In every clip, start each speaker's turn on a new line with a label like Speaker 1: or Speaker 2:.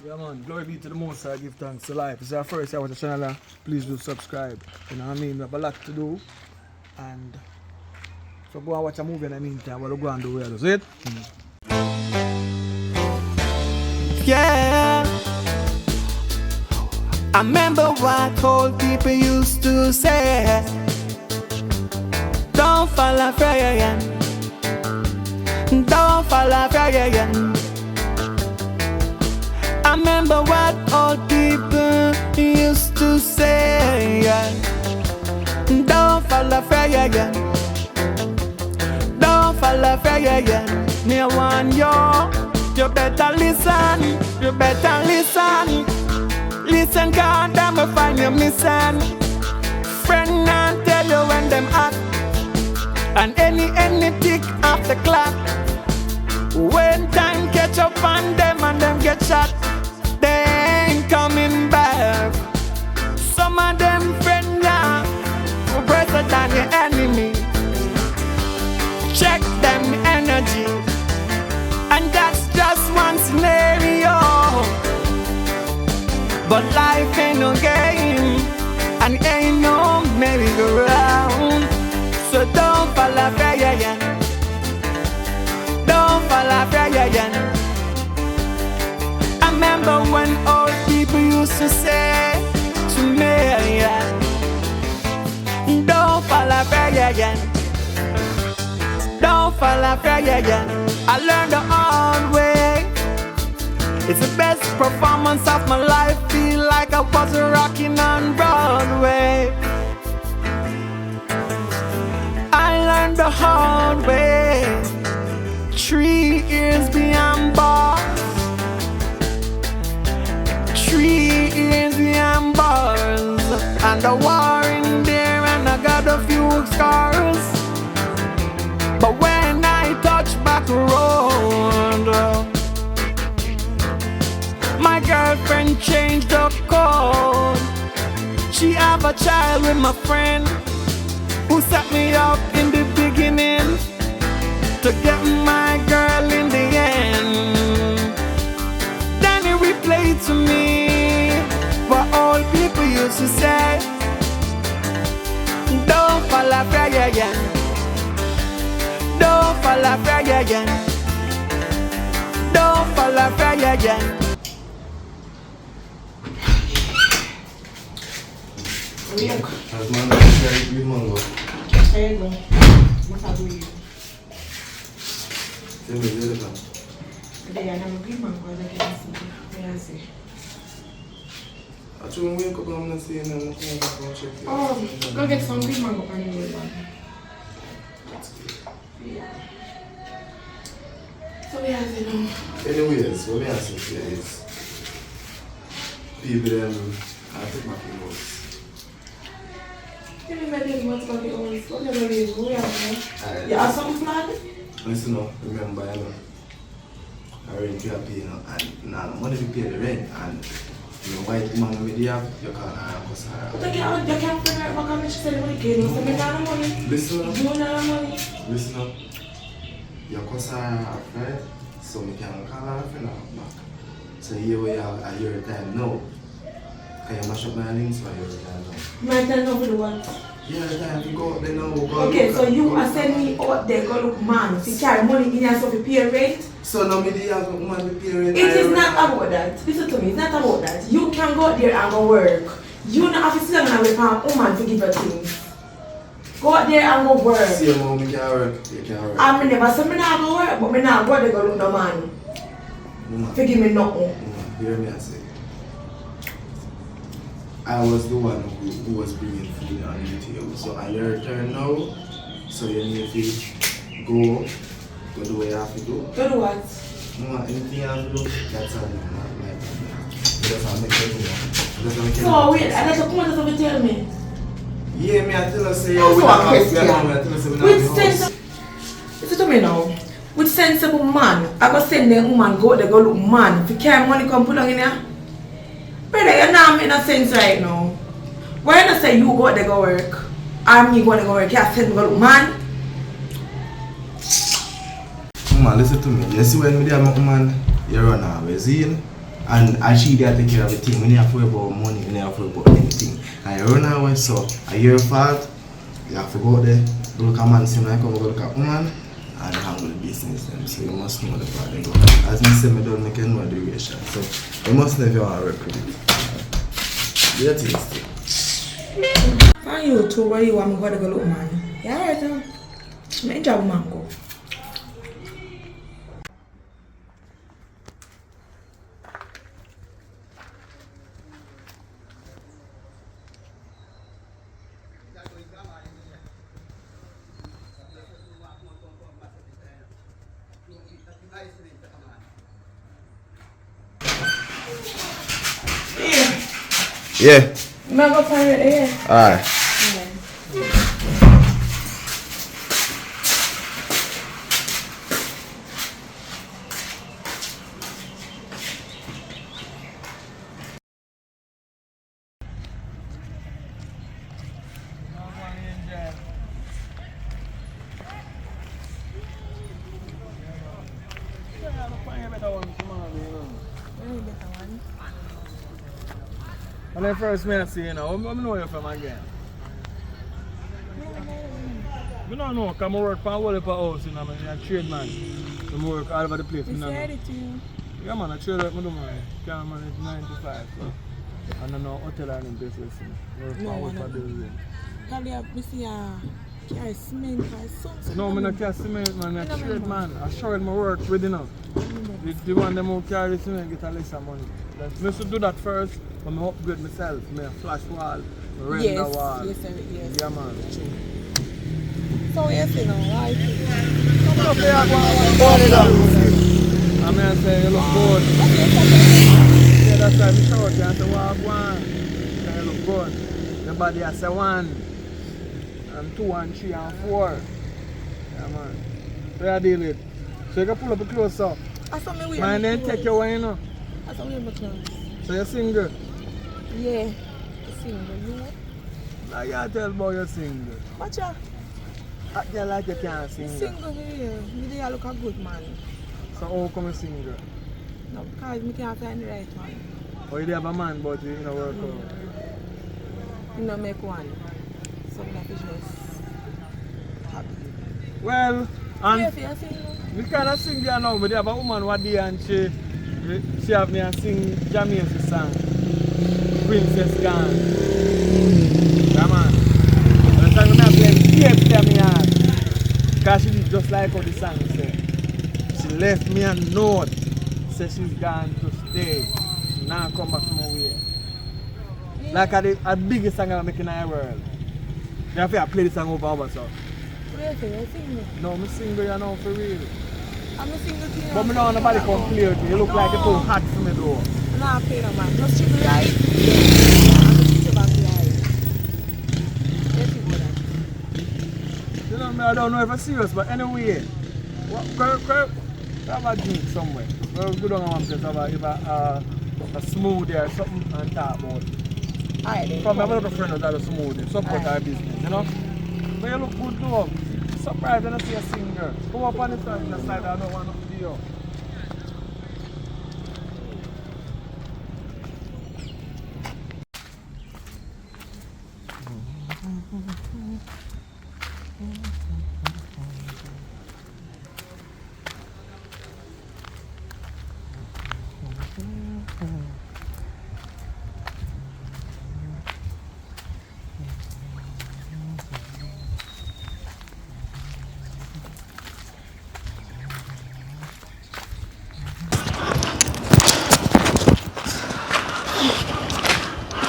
Speaker 1: Yeah man, glory be to the Most High, give thanks to life. If it's our first time with the channel, please do subscribe. You know what I mean? We have a lot to do. And so go and watch a movie in the meantime, we'll go and do it. Is it?
Speaker 2: Yeah, I remember what old people used to say. Don't fall off again. Don't fall off again. I remember what old people used to say. Don't fall off again. Don't fall off again. Me want you better listen. You better listen. Listen, God, I'm find you missing. Friend and tell you when them act. And any tick off the clock. When time catch up on them and them get shot, they ain't coming back. Some of them friends are worse than your enemy. Check them energy. And that's just one scenario. But life ain't no game. And ain't no merry-go-round. So don't fall off again. Don't fall off again. I remember when old people used to say to me, don't fall off again. Don't fall off again. I learned the hard way. It's the best performance of my life. Feel like I was rocking on Broadway. I learned the hard way. 3 years beyond bars. 3 years beyond bars. And the war in there and I got a few scars. But when I touch back road, my girlfriend changed the code. She have a child with my friend who set me up in the beginning to get my girl in the end. Then he replayed to me what old people used to say. Don't fall off again. Don't fall off again. Don't fall off again.
Speaker 3: As man, very green mango.
Speaker 4: There you go. What are we?
Speaker 3: Tell me the other one.
Speaker 4: Today I have a green mango as I can see. Where I say?
Speaker 3: I told him wake up and I'm not saying nothing.
Speaker 4: Oh, go get some green mango for me. Yeah. So we have it now.
Speaker 3: Anyways, what me ask you is people them I take my clothes.
Speaker 4: Can you imagine what's going on? What are you doing? You have some flag?
Speaker 3: Listen up, remember I rent you pay and now money to pay the rent and your white woman with you have you can't cause her.
Speaker 4: But you can't figure out what kind of shit everybody getting. So we got money.
Speaker 3: Listen up.
Speaker 4: You don't money.
Speaker 3: Listen up. Your cause her right? So we can call her friend back. So here we are at your time now. Can you mash up my links for your time now?
Speaker 4: My time over the one.
Speaker 3: Yeah, time to go out there now.
Speaker 4: Okay, so you are sending me out there go look man. If you carry money in yourself to pay rent.
Speaker 3: So now me have man to pay rent.
Speaker 4: It is not about that. Listen to me, it's not about that. You can go out there and go work. You don't have to sit down and wait for a woman to give you things. Go out there and go work.
Speaker 3: See how me can work. You can work.
Speaker 4: I never say me not go work, but me not go there go look no man.
Speaker 3: Woman.
Speaker 4: Forgive me nothing.
Speaker 3: Woman, hear me I say. I was the one who was bringing food on the table. So on your turn now, so you need to go do what you have to do.
Speaker 4: Go do what?
Speaker 3: Mama, anything you have to do, that's all you want. That's how I make it.
Speaker 4: So wait, I let you come on to tell me.
Speaker 3: Yeah, me I tell her say
Speaker 4: That's
Speaker 3: we
Speaker 4: what
Speaker 3: not
Speaker 4: question.
Speaker 3: have
Speaker 4: Listen to me now. With sensible man, I go send the woman go there go look man. If you carry money come put on in there. Brother, you're not making no sense right now. Why not say you go there go work? I'm me going to go work. You send me go look man.
Speaker 3: Mama, listen to me. You see when me there, man, you run away, see? And she got to take care of everything. We never worry about money, we never worry about anything. And you run away, so a year fault, you have to go there, look at man, seem like come look at woman, and handle the business then. So you must know the part they go. As I said, I don't make any more duration. So you must never want to work with it. Yeah, tasty.
Speaker 4: Find you too, where you want me to go look man. Yeah, right now. My job man go.
Speaker 3: Yeah.
Speaker 4: I'm going to go find it here.
Speaker 3: Alright.
Speaker 1: When I first met you, you know, I know you from again. I don't know, because I work for a whole heap of house, you know, I'm a trade man. I work all over the place, you know. Yeah man, I trade up, I do man. Can't manage 9 to 5, so. And I know hotel and in business, you know. Work for building.
Speaker 4: Probably I see a carry cement or something.
Speaker 1: No, I don't carry cement, man. I'm a trade man. I showed my work with, you know. The one them who carry cement get a less of money. I used to do that first, but I upgrade myself. I flash wall, I render wall.
Speaker 4: Yes, yes.
Speaker 1: Yeah, man.
Speaker 4: So, yes, you know, right?
Speaker 1: Come up here, I mean, I say, you look good. Yeah, that's why I show you. I say, well, one. You look good. Your body, I say, 1. And 2 and 3 and 4. Yeah, man. So, you deal with. So, you can pull up a close up. Man, then take your wine, you know.
Speaker 4: That's only my chance.
Speaker 1: So you're single?
Speaker 4: Yeah, single, you know?
Speaker 1: I can't tell about you're single.
Speaker 4: Watch out.
Speaker 1: I feel like you can't single.
Speaker 4: Single here. Me dey look a good man.
Speaker 1: So how come you're single?
Speaker 4: No, because me can't find the right one.
Speaker 1: Or you have a man but you don't work out?
Speaker 4: You don't make one. So me have to just happy.
Speaker 1: Well, and
Speaker 4: Yeah, if you're single.
Speaker 1: we kind of sing there now, but they have a woman one day and she have me and sing Jamaican song. Princess Gone. Yeah man. And the song I play tape to me heart. Because she did just like how the song said. She left me a note. Said she's gone to stay. She now come back from away. Like the biggest song I'm making in the world. You have to play the song over so.
Speaker 4: Where for you single?
Speaker 1: No, I'm single, you know, for real.
Speaker 4: I'm a single king.
Speaker 1: But I don't want nobody come play with me. You look like you're too hot for me though.
Speaker 4: I'm not paying no man. Just treat me right. I'm just treat you back right. Yes, you do that.
Speaker 1: You know, I don't know if I'm serious, but anyway, have a drink somewhere. We'll go down on one place, have a smoothie or something and talk about it.
Speaker 4: Alright then.
Speaker 1: From my other friend that has a smoothie, support our business, you know? But you look good though. Surprised when I see a singer. Come up on the side, I don't want to see you.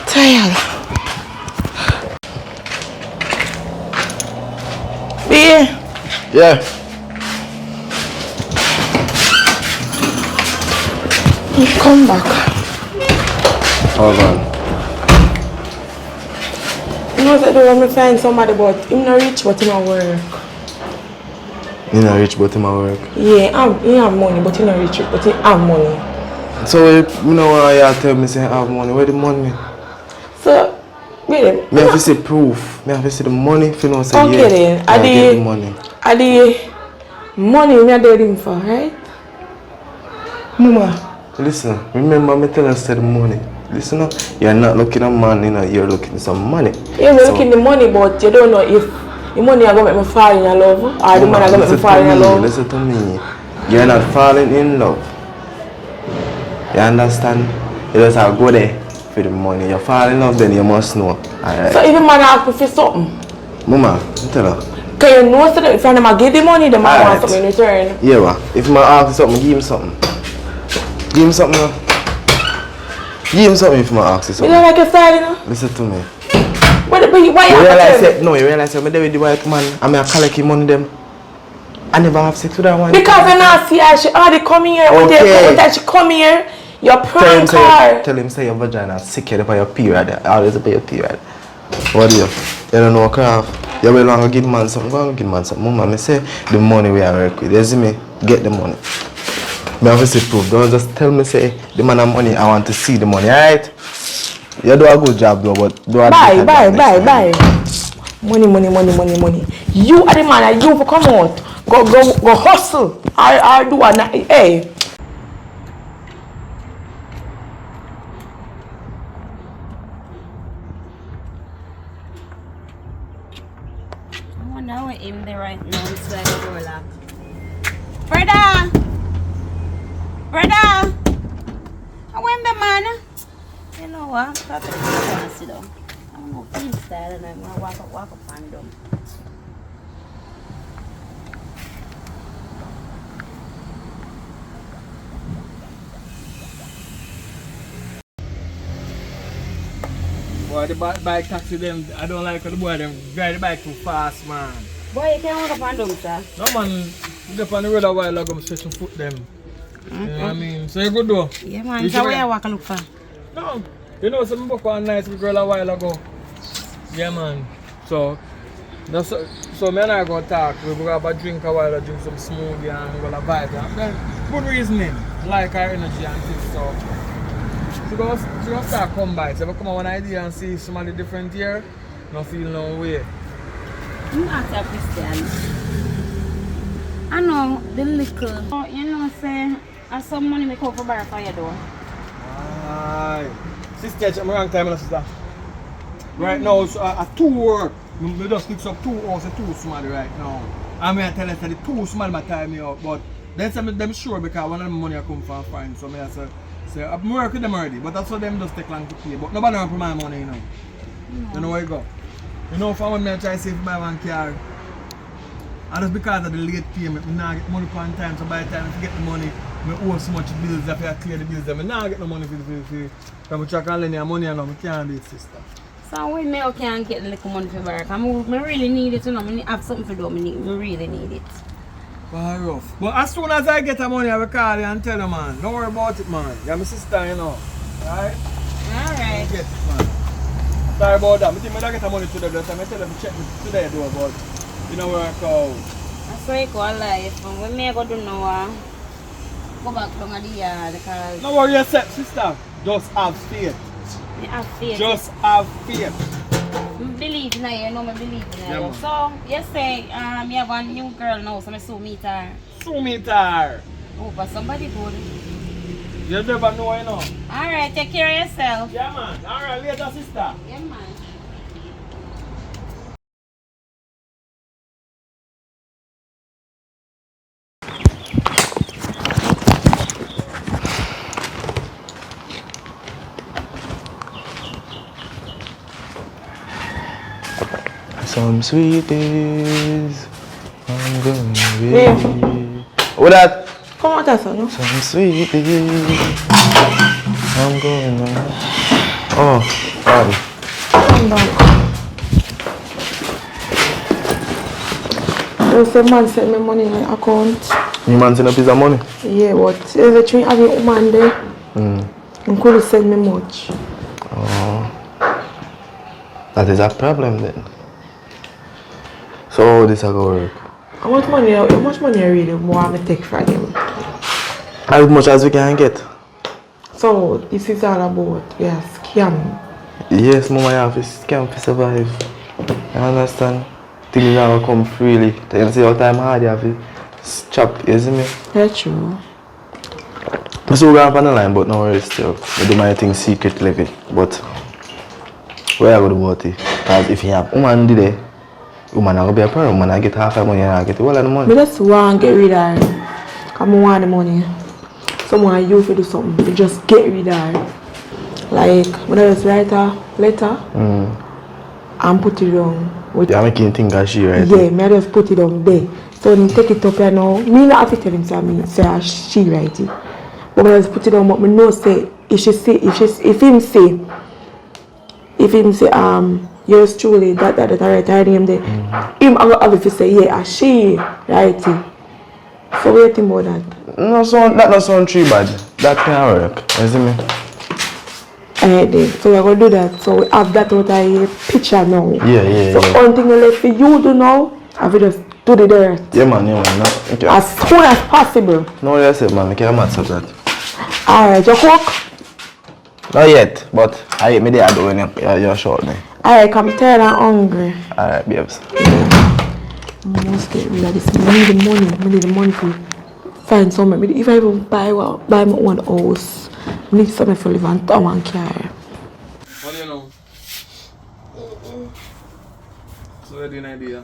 Speaker 4: Tired. Beer.
Speaker 3: Yeah.
Speaker 4: Come back.
Speaker 3: Hold on.
Speaker 4: You know what I do when I find somebody but him not rich but him not work.
Speaker 3: You not rich but him at work.
Speaker 4: Yeah, he have money but he not rich but he have money.
Speaker 3: So you know why you tell me say I have money? Where the money?
Speaker 4: So, wait.
Speaker 3: Me have to see proof. Me have to see the money if you know say
Speaker 4: Okay then.
Speaker 3: I get the money.
Speaker 4: The money me I did him for, right? Mama.
Speaker 3: Listen, remember me tell us the money. Listen up, you're not looking at money, you're looking at some money.
Speaker 4: You're looking at the money, but you don't know if the money are going to make me fall in love or the money are going to make me fall in love.
Speaker 3: Listen to me. You're not falling in love. You understand? You just have to go there for the money. You fall in love, then you must know. Alright.
Speaker 4: So if the man asks me for something?
Speaker 3: Mama, tell her.
Speaker 4: Can you know so that if I give the money, the man wants something in return?
Speaker 3: Yeah, ma. If I ask something, give him something. Give him something. No? Give him something if I ask you something.
Speaker 4: You don't like your style, you know?
Speaker 3: Listen to me.
Speaker 4: Why you
Speaker 3: realize that? No, you realize that I'm with the white man. I'm collect him money them. I never have sex with that one.
Speaker 4: Because you're not see her, she already come here.
Speaker 3: Okay.
Speaker 4: When she come here, your prank her.
Speaker 3: Tell him say your vagina sick here for your period. Always for your period. What do you? You don't know craft. You will want to give man something. Go and give man something. Mama, me say the money we are work with. You see me? Get the money. Me obviously proof. Don't just tell me say the man have money. I want to see the money. Alright? You do a good job though, but do a
Speaker 4: Bye. Money. You are the man and you for come out. Go hustle. I do a hey.
Speaker 5: I wonder how him there right now. It's like a door lock. Brother! I went the man. You know what? That's what I'm going to sit down. I don't know freestyle and I'm going to walk up and down.
Speaker 1: Boy, the bike taxi them, I don't like the boy them drive the bike too fast, man.
Speaker 5: Boy, you can't walk up and down, sir.
Speaker 1: No man, get on the road a while ago, I'm stretching foot them. You know what I mean? So you good though?
Speaker 5: Yeah, man. So where you walk and look for?
Speaker 1: No, you know, some book one nice girl a while ago. Yeah, man. So me and I go talk. We go have a drink a while, drink some smoothie and go to vibe. Then, good reasoning, like her energy and things. So she go start come by. So if I come on one idea and see somebody different here, no feel no way.
Speaker 5: I'm not a Christian. I know the little. You know, say, I some money make up for bar for your door.
Speaker 1: Aye. Sister, I'm wrong time, sister. Right now, so, two work. We just fix up 2 hours and 2 somebody right now. I mean, I tell us that the 2 somebody my time me out, but then them sure because one of them money I come from friends. So I say I'm work with them already, but that's why them just take long to pay. But nobody want to put my money, you know. You know where you go. You know, if I want me to try to save my one car, and just because of the late payment, I not get money on time. So by the time I get the money, I owe so much bills that I clear the bills. I not get the money for I'm trying to lend you money and I can't do it, sister.
Speaker 5: So when me can't get a little money for work, I really need it, you know. I have something to do, I really need it.
Speaker 1: Very rough. But as soon as I get the money, I will call you and tell you, man. Don't worry about it, man. You're my sister, you know. Alright?
Speaker 5: Alright.
Speaker 1: Get it, man. Sorry about that. I think I get the money today, but I tell them to check it today, though, but you know where I go.
Speaker 5: That's why I go life. When me go do now, go back down the yard because...
Speaker 1: No worry yourself, sister. Just have faith.
Speaker 5: I have faith.
Speaker 1: Just have faith.
Speaker 5: I believe in her, you know, I believe in her.
Speaker 1: Yeah,
Speaker 5: So, you say, you have a new girl now, so I soon meet her.
Speaker 1: Soon meet her.
Speaker 5: Oh, but somebody good.
Speaker 1: You never know, you know.
Speaker 5: Alright, take care of yourself.
Speaker 1: Yeah, man. Alright, later, sister.
Speaker 5: Yeah, man.
Speaker 3: Some sweeties, I'm gonna be. What that?
Speaker 4: Come on, that's all, no?
Speaker 3: Some sweeties, I'm going on. Oh, pardon.
Speaker 4: Come back. There's a man sent me money in my account.
Speaker 3: You man send a piece of money?
Speaker 4: Yeah, but there's a train having a man there. He couldn't send me much.
Speaker 3: Oh, that is a problem then. So how this will work?
Speaker 4: How much money I really want to take from him?
Speaker 3: As much as we can get.
Speaker 4: So this is all about scam.
Speaker 3: Yes, mama, you have to scam to survive. You understand? Things never come freely. You see how time hard you have to chop, you see me?
Speaker 4: That's true.
Speaker 3: I still go up on the line, but no worries still. I do my thing secretly, but where I go to about it? Because if you have woman today, woman I go be a problem, woman I get half the money and I get all of the money.
Speaker 4: I just want to get rid of her. Come want the money. Someone you to do something, you just get rid of her. Like, when I just write a letter and put it down.
Speaker 3: You're making think that she right?
Speaker 4: Yeah, I just put it down there. So when he take it up here now, me not have to tell him say she write it. But when I just put it down, but I know say if him say yours truly that I write her name there, him I go have to say yeah, she write it. So what do you think about that?
Speaker 3: That not sound too bad. That can work. You see me?
Speaker 4: So we're going to do that. So we have that out of a picture now.
Speaker 3: Yeah.
Speaker 4: So one thing left for you to know, I will just do the dirt.
Speaker 3: Yeah man. No, okay.
Speaker 4: As soon as possible.
Speaker 3: No, yes man, I can't match up that.
Speaker 4: Alright, you cook?
Speaker 3: Not yet, but I eat me there when you're short me.
Speaker 4: Alright, come tired and hungry.
Speaker 3: Alright, babes.
Speaker 4: I must get rid of this. I need the money to find something. If I even buy my own house, I need something to live on town and carry.
Speaker 1: What do you know? So what do you idea?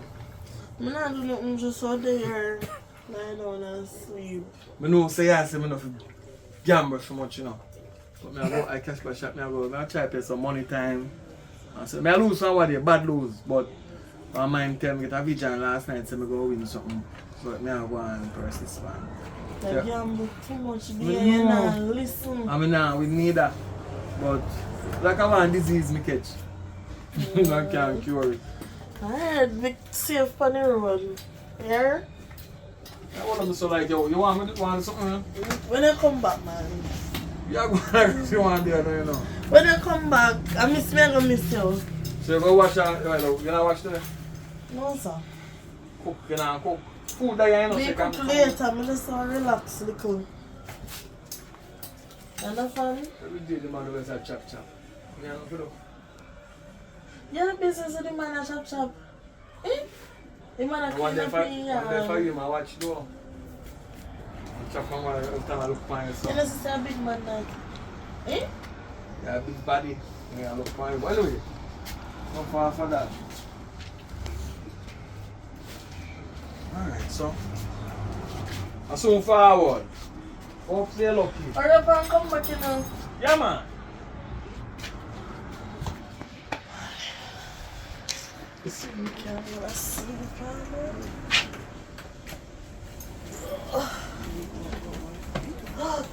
Speaker 6: I'm not doing nothing, just out there, lie down and sleep.
Speaker 1: I know say I say I don't gamble so much, you know. But I cash my shop, I try to pay some money time. And so I lose somebody, bad lose, but my mind tell me get a vision last night, so I go win something. So I go and press this one.
Speaker 6: The gamble too much,
Speaker 1: No.
Speaker 6: and listen.
Speaker 1: I mean, we need that. But like I want disease me catch. I can't cure it.
Speaker 6: I heard big safe on the road. Yeah?
Speaker 1: I want to so like yo, you want me to want something?
Speaker 6: When I come back, man.
Speaker 1: Yeah, you want to do, you know.
Speaker 6: When I come back, I miss me, I'm gonna miss you.
Speaker 1: So you go watch that, you gonna watch the
Speaker 6: No, sir.
Speaker 1: cook, you know, cook. Food that you know,
Speaker 6: We
Speaker 1: so you can
Speaker 6: cook later, I'm just want to relax a little. Understand?
Speaker 1: every day the man always have chop. You know, you know.
Speaker 6: You're the business of the man at chop chop. Eh? The man at
Speaker 1: One
Speaker 6: clean
Speaker 1: day
Speaker 6: up
Speaker 1: for
Speaker 6: in
Speaker 1: you, I watch though. Chop on one time I look for
Speaker 6: You
Speaker 1: yourself.
Speaker 6: know, sister, a big man like. Eh?
Speaker 1: Yeah, big body. Yeah, look for you. Anyway, not far for that. Alright, so. I soon forward. Hope they're lucky.
Speaker 6: Hurry up and come back, you know.
Speaker 1: Yeah, man.
Speaker 6: You can't go to sleep, man. Oh, God.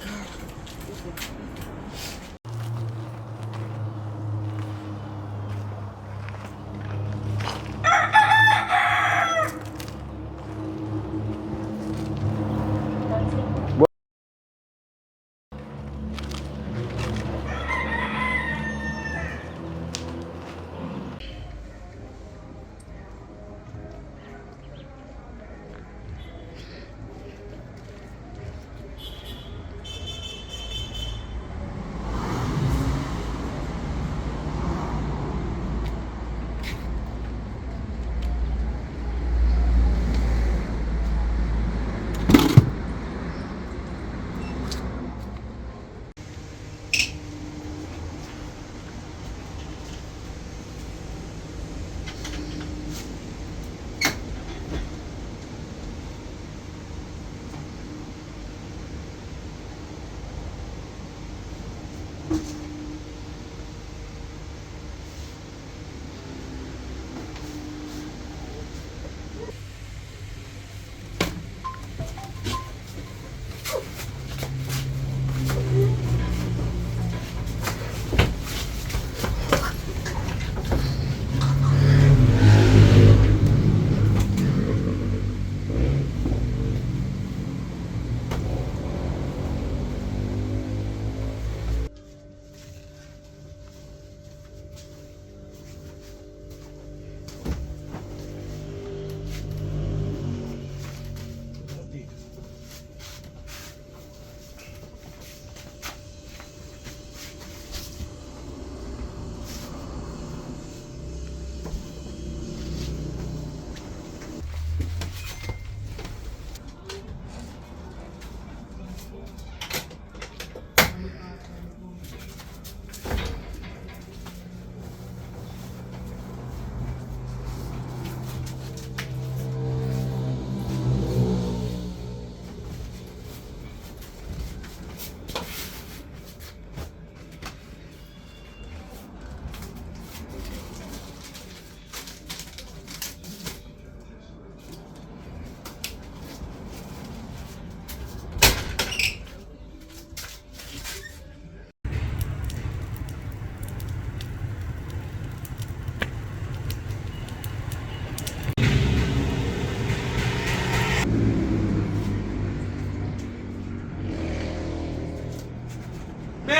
Speaker 1: B!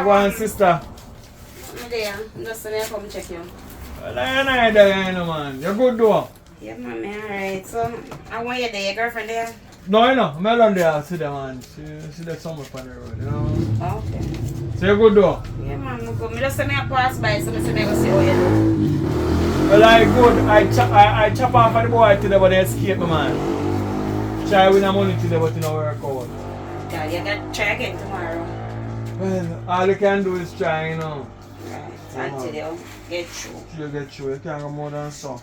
Speaker 1: Go on, sister.
Speaker 5: I'm there. I'm just going to come check you.
Speaker 1: Well, I ain't there, you know, man. You're good, though.
Speaker 5: Yeah, man, alright. So, I want you there. Your girlfriend there?
Speaker 1: No, you know, I'm alone there. I see them, man. She did somewhere on the road, you know.
Speaker 5: Okay.
Speaker 1: So you're good, though?
Speaker 5: Yeah, man, I'm good. I just say I pass by, so I say I go see how you do.
Speaker 1: Well, I good. I chop off of the boy today, but they escape me, man. Try win the money today, but it don't work out.
Speaker 5: Yeah, you got to try again tomorrow.
Speaker 1: Well, all you can do is try, you know.
Speaker 5: Right. Until you get through.
Speaker 1: You get through. You can't go more than so.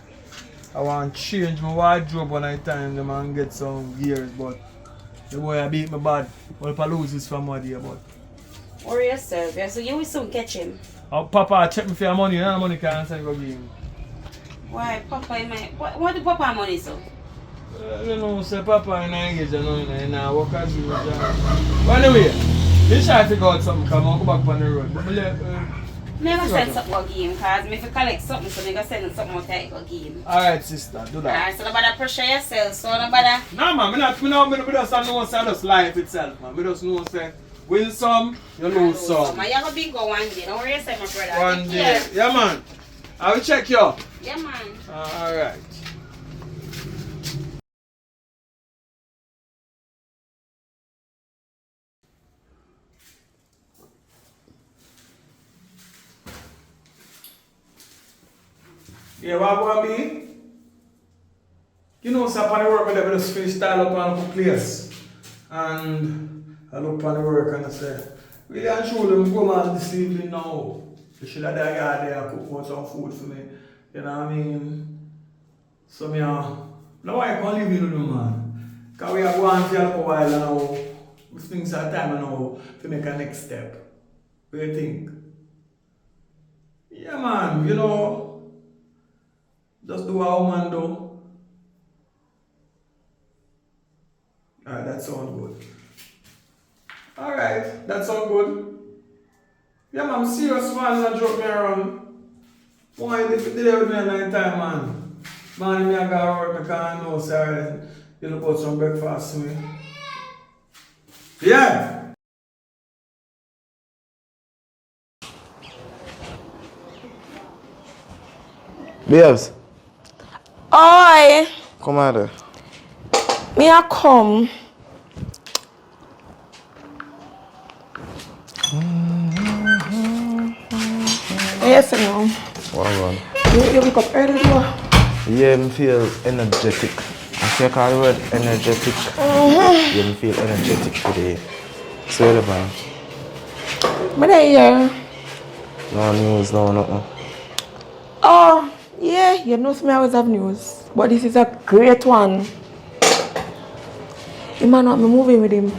Speaker 1: I want to change my wardrobe one at a time and get some gears, but the boy I beat me bad. Well, if I lose this from one day, but.
Speaker 5: Worry yourself, yeah. So you will soon catch him.
Speaker 1: Oh, Papa, check me for your money. No money can't send go give him.
Speaker 5: Why, Papa, what do Papa money so?
Speaker 1: You know, say Papa in engaged, you know, in a work as usual. But anyway, you try to figure out something, come on, go back on the road.
Speaker 5: Never send something to give him, because if you collect something, so never send something out to give him.
Speaker 1: Alright, sister, do that.
Speaker 5: Alright, so nobody pressure yourself, so nobody.
Speaker 1: No, man, I just know say just life itself, man. I just know say win some, you lose some.
Speaker 5: Man, you're going to be go one day, don't worry yourself, my brother.
Speaker 1: One day. Yeah, man. I will check you.
Speaker 5: Yeah, man.
Speaker 1: Alright. Yeah, what be? You know, so upon the work, I just freestyle up on a place. And I look upon the work and I say, really and truly, I'm going out this evening now. You should have that guy there cook out some food for me. You know what I mean? So, now I can't leave you, man. Because we are going for a while now. We think our time now to make a next step. What do you think? Yeah, man, you know. Just do what a woman do. Alright, that sounds good. Alright, that sounds good. Yeah, man, I'm serious, man, don't joke me around. Why you did it with me at night time, man? Man, me I gotta work, I can't know, sorry. You look out some breakfast for me. Yeah!
Speaker 3: Babes,
Speaker 4: Oi!
Speaker 3: come out there.
Speaker 4: Me a come. Yes, no.
Speaker 3: What on?
Speaker 4: You wake up early, though.
Speaker 3: Yeah, I feel energetic. If you call the word energetic, yeah, I feel energetic today. So the man.
Speaker 4: But I hear.
Speaker 3: No news, no nothing.
Speaker 4: Oh, yeah, you know me always have news. But this is a great one. You might not be moving with him.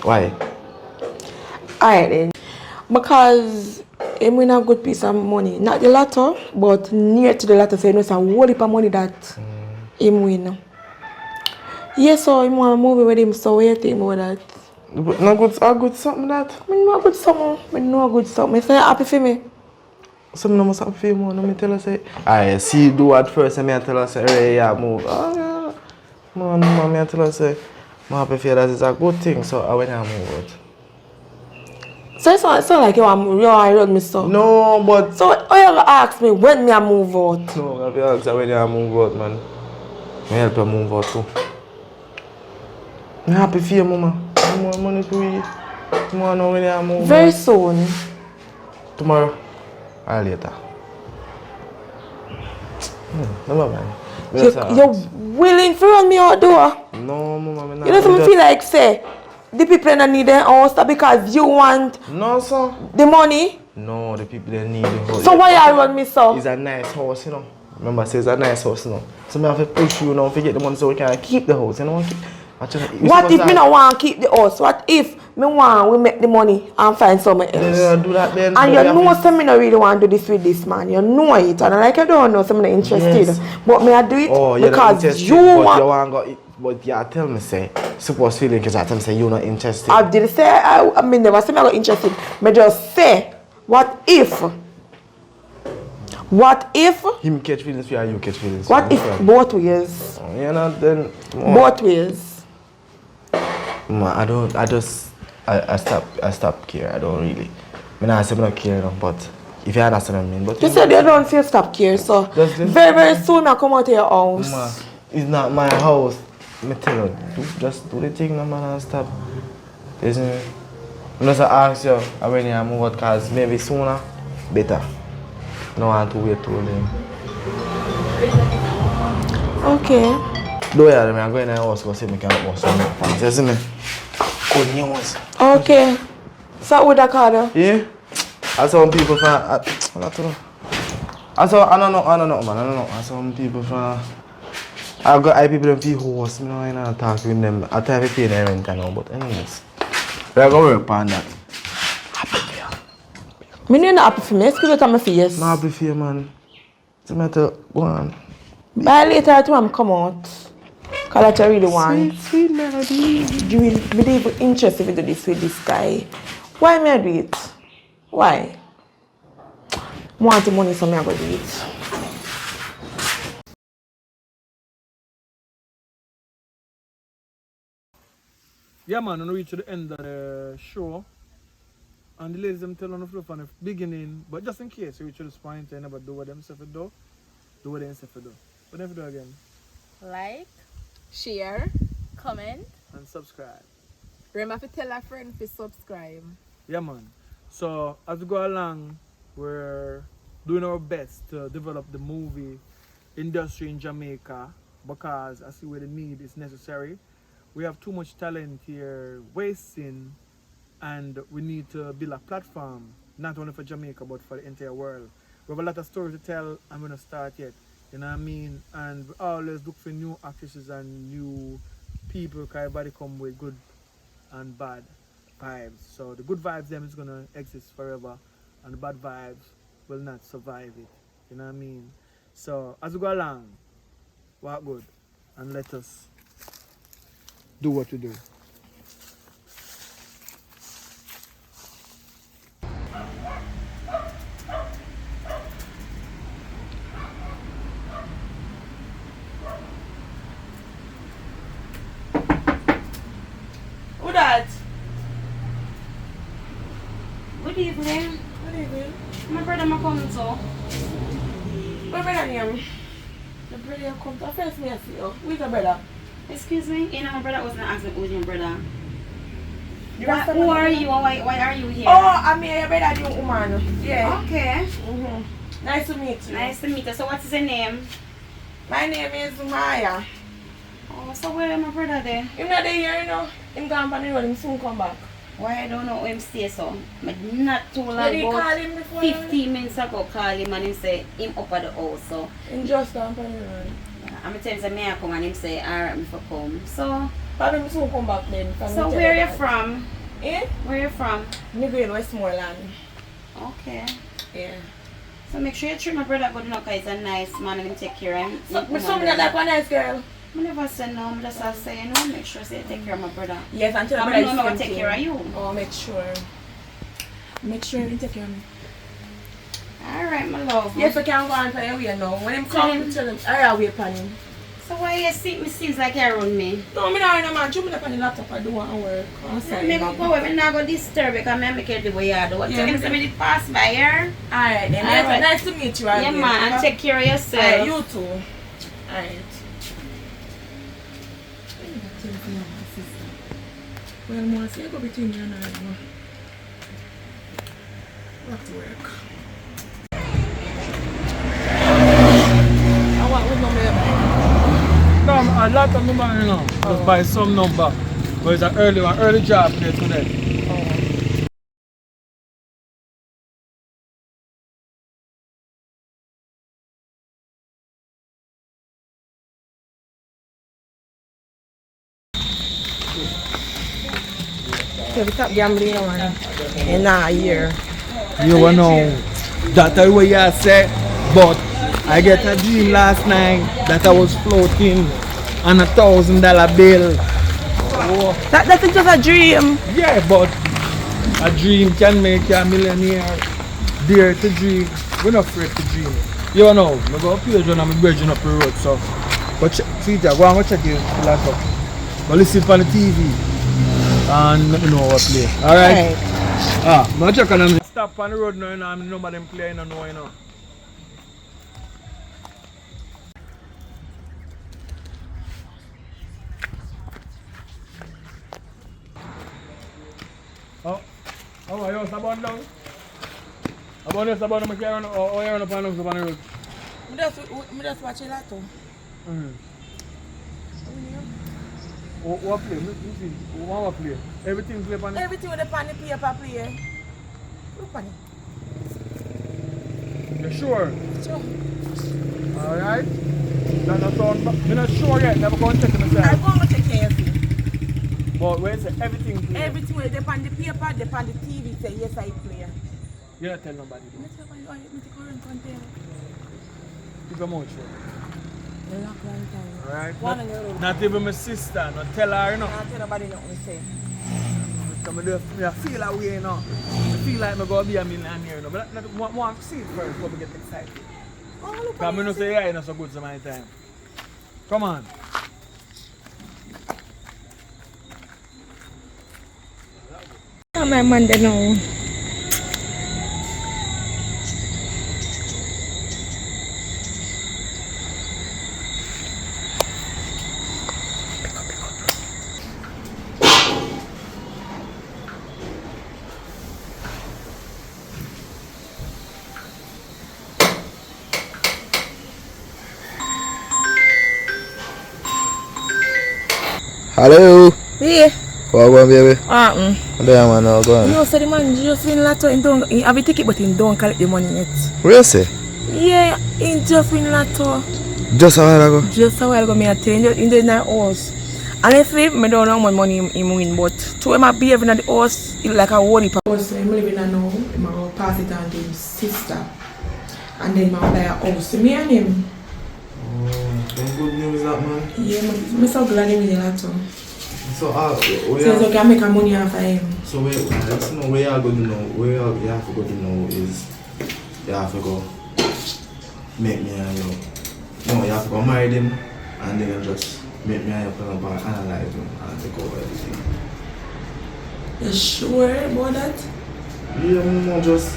Speaker 3: Why?
Speaker 4: Alright then. Because him win a good piece of money. Not the lotto, but near to the lotto. So you know it's a whole heap of money that him win. Yeah, so him want to move with him, so what do you think about that?
Speaker 3: But no good, a good something that?
Speaker 4: I know a good something. I know a good something. I say happy for me.
Speaker 3: Something no must happen for you, man. Let me tell her say. I see you do at first and I tell her say, hey, yeah, move. Oh, yeah. Man, I tell her say, I'm happy for you, that is a good thing, so I went and move out.
Speaker 4: So it's not like you want to run me so.
Speaker 3: No, but...
Speaker 4: So how you gonna ask me when me I move out?
Speaker 3: No, I have to ask when you move out, man. I help you move out too. I'm happy for you, mama. I want money to you. I want to know when you move out.
Speaker 4: Very soon.
Speaker 3: Tomorrow or later. No, man.
Speaker 4: You're willing to run me out door?
Speaker 3: No, mama.
Speaker 4: You don't feel like say the people that need their house because you want
Speaker 3: No, sir.
Speaker 4: the money?
Speaker 3: No, the people that need the house.
Speaker 4: So why you run me so?
Speaker 3: It's a nice house, you know. Remember, I say it's a nice house, you know. So I have to push you now to get the money so we can keep the house, you know.
Speaker 4: What if me no want to keep the house? What if me want we make the money and find somewhere else?
Speaker 3: Then do that then.
Speaker 4: And you know some me no really want to do this with this man. You know it. And like I don't know some me not interested.
Speaker 3: Yes.
Speaker 4: But me I do it because you
Speaker 3: but
Speaker 4: want.
Speaker 3: you want go. But yeah, tell me say. Suppose feeling because I tell me say you not interested.
Speaker 4: I did say I mean never say me not interested. Me just say what if? What if?
Speaker 3: Him catch feelings for you and you catch feelings.
Speaker 4: What if both ways?
Speaker 3: You know then.
Speaker 4: Both ways.
Speaker 3: I stop care. I don't really. I not say I don't care enough, but if you understand what I mean. But
Speaker 4: You said you don't say stop care, so very soon I come out of your house.
Speaker 3: Ma, it's not my house. Me tell you, just do the thing, no man, and stop. Listen, I'm just ask you when you move out, cause maybe sooner, better. No want to wait too long.
Speaker 4: Okay.
Speaker 3: Do you I'm going to the house because I can't watch some things. You see me? Good news.
Speaker 4: Okay. So what that card?
Speaker 3: Yeah? I saw some people from I don't know. I don't know, man. I saw some people from I got people in the house, you know, I don't talk with them. I try to pay them rent now, but anyways. We're going to work on that.
Speaker 4: I'm not happy for me. Excuse me to my face.
Speaker 3: I'm happy for you, man. It's a matter, go on.
Speaker 4: By later I'm come out. Because that's what I really want.
Speaker 3: Sweet melody.
Speaker 4: You will be even interested in this with this guy. Why me I do it? Why? I want the money so me I go do it.
Speaker 1: Yeah, man, we reach to the end of the show. And the ladies them tell on the floor from the beginning, but just in case you reach to this point and never do what themselves do, do what themselves do. What them do again?
Speaker 7: Like, share, comment,
Speaker 1: And subscribe.
Speaker 7: remember to tell a friend to subscribe.
Speaker 1: Yeah, man. So as we go along, we're doing our best to develop the movie industry in Jamaica because I see where the need is necessary. We have too much talent here wasting, and we need to build a platform not only for Jamaica but for the entire world. We have a lot of stories to tell. I'm gonna start yet. You know what I mean? And we always look for new actresses and new people because everybody come with good and bad vibes. So the good vibes them is gonna exist forever and the bad vibes will not survive it. You know what I mean? So as we go along, work good and let us do what we do.
Speaker 4: Who that?
Speaker 5: Good evening.
Speaker 4: Good evening.
Speaker 5: My brother ma come so.
Speaker 4: My brother name. The brother come to first me I see you. Who's the brother?
Speaker 5: Excuse me? You know my brother was not asking who's your brother.
Speaker 4: The
Speaker 5: Why,
Speaker 4: rest of
Speaker 5: who
Speaker 4: my
Speaker 5: are
Speaker 4: brother?
Speaker 5: you and why are you here?
Speaker 4: Oh, I'm your brother, new woman. Yeah.
Speaker 5: Okay.
Speaker 4: Nice to meet you.
Speaker 5: Nice to meet you. So what's his name?
Speaker 4: My name is Maya.
Speaker 5: Oh, so where my brother there?
Speaker 4: Him not there here, you know. Him gone on the road, him soon come back.
Speaker 5: Why I don't know him stay so. But not too long
Speaker 4: Did he call
Speaker 5: about
Speaker 4: him before?
Speaker 5: 15 minutes ago call him and him say him up at the house. So
Speaker 4: Him just gone on the road.
Speaker 5: I'm tell him say may I come and him say alright me for come. So
Speaker 4: But him soon come back then.
Speaker 5: so where you from?
Speaker 4: Eh?
Speaker 5: Where you from?
Speaker 4: Me go in Westmoreland.
Speaker 5: Okay.
Speaker 4: Yeah.
Speaker 5: So make sure you treat my brother good enough because he's a nice man and him take care of him.
Speaker 4: So, me something like one nice girl.
Speaker 5: I never say no, I just say no, make sure say you take care of my brother.
Speaker 4: Yes, until
Speaker 5: I
Speaker 4: my brother
Speaker 5: know
Speaker 4: is
Speaker 5: I'm gonna
Speaker 4: 17.
Speaker 5: take care of you.
Speaker 4: Oh, make sure. Make sure you take care of me.
Speaker 5: Alright, my love.
Speaker 4: Yes, I can go on for your way now. When him
Speaker 5: Tell
Speaker 4: come,
Speaker 5: him.
Speaker 4: tell him, I wait for him.
Speaker 5: So why you see me seems like you're around me?
Speaker 4: No, me not no man. Show me up on the laptop. I do want to work. I'm sorry.
Speaker 5: Me go go away, me not go disturb because me make it the way you do. What
Speaker 4: Yeah,
Speaker 5: you say me pass by here?
Speaker 4: Alright then.
Speaker 5: Alright.
Speaker 4: Nice to meet you.
Speaker 5: Yeah
Speaker 4: again.
Speaker 5: man, and take care of yourself.
Speaker 4: Alright, you too. Alright. Well, more say go between you and I. Back to work. I want with number.
Speaker 1: No, a lot of number, you know, just buy some number. But it's an early job here today.
Speaker 4: So we stop gambling, man. In a year.
Speaker 1: You will know that's what you say, but I get a dream last night that I was floating on $1,000 bill. Oh.
Speaker 4: That is just a dream.
Speaker 1: Yeah, but a dream can make you a millionaire. Dare to dream. We're not afraid to dream. You know, I go up here and I'm bridging up the road, so but see that, go and check your laptop. Go listen on the TV and let me know what play. Alright? No check on them. Stop on the road now, you know, and nobody play, you know. Oh, you sabon down? Sabon na kaya o yan na paano sa road.
Speaker 4: Me just watch a lot.
Speaker 1: What play? What play? Everything play pan.
Speaker 4: Everything with the pan paper play. Look on it.
Speaker 1: You sure?
Speaker 4: Sure.
Speaker 1: Alright. That's not sound. I'm not sure yet. Never go and check myself.
Speaker 4: I'm going to check carefully.
Speaker 1: But where is it? Everything play.
Speaker 4: Everything with the pan paper, the pan the TV say yes I play.
Speaker 1: You don't tell nobody.
Speaker 4: Let's have a current container.
Speaker 1: Keep your mouth shut.
Speaker 4: Alright.
Speaker 1: Not even my sister. Not tell her, you know.
Speaker 4: Not tell nobody nothing say.
Speaker 1: I feel that way, you know. I feel like I'm going to be a millionaire, you know. But I want to see it first before we get excited. Because I don't say yeah, it's not so good to my time. Come on.
Speaker 4: My man don't know.
Speaker 3: Hello.
Speaker 4: Yeah.
Speaker 3: What going, baby?
Speaker 4: What
Speaker 3: do you man now going?
Speaker 4: No, so the man just win lotto and don't have a ticket, but he don't collect the money yet.
Speaker 3: Really say?
Speaker 4: Yeah, he just win lotto.
Speaker 3: Just a while ago?
Speaker 4: Just a while ago, me I tell you, in the night house. Honestly, I don't know how much money he win, but to him I behave in the house, it's like a worry. So I'm living there now, I'm going to pass it on to his sister. And then I'm buy a house. Me and him.
Speaker 3: Oh, good news that man.
Speaker 4: Yeah, I'm so glad he win the lotto.
Speaker 3: So,
Speaker 4: so can make a money off of him.
Speaker 3: So where you are going to know, where you have to go to know is, you have to go make me and you. No, you have to go marry them and then just make me and you plan about analyze them and take over everything.
Speaker 4: You sure about that?
Speaker 3: Yeah, I'm just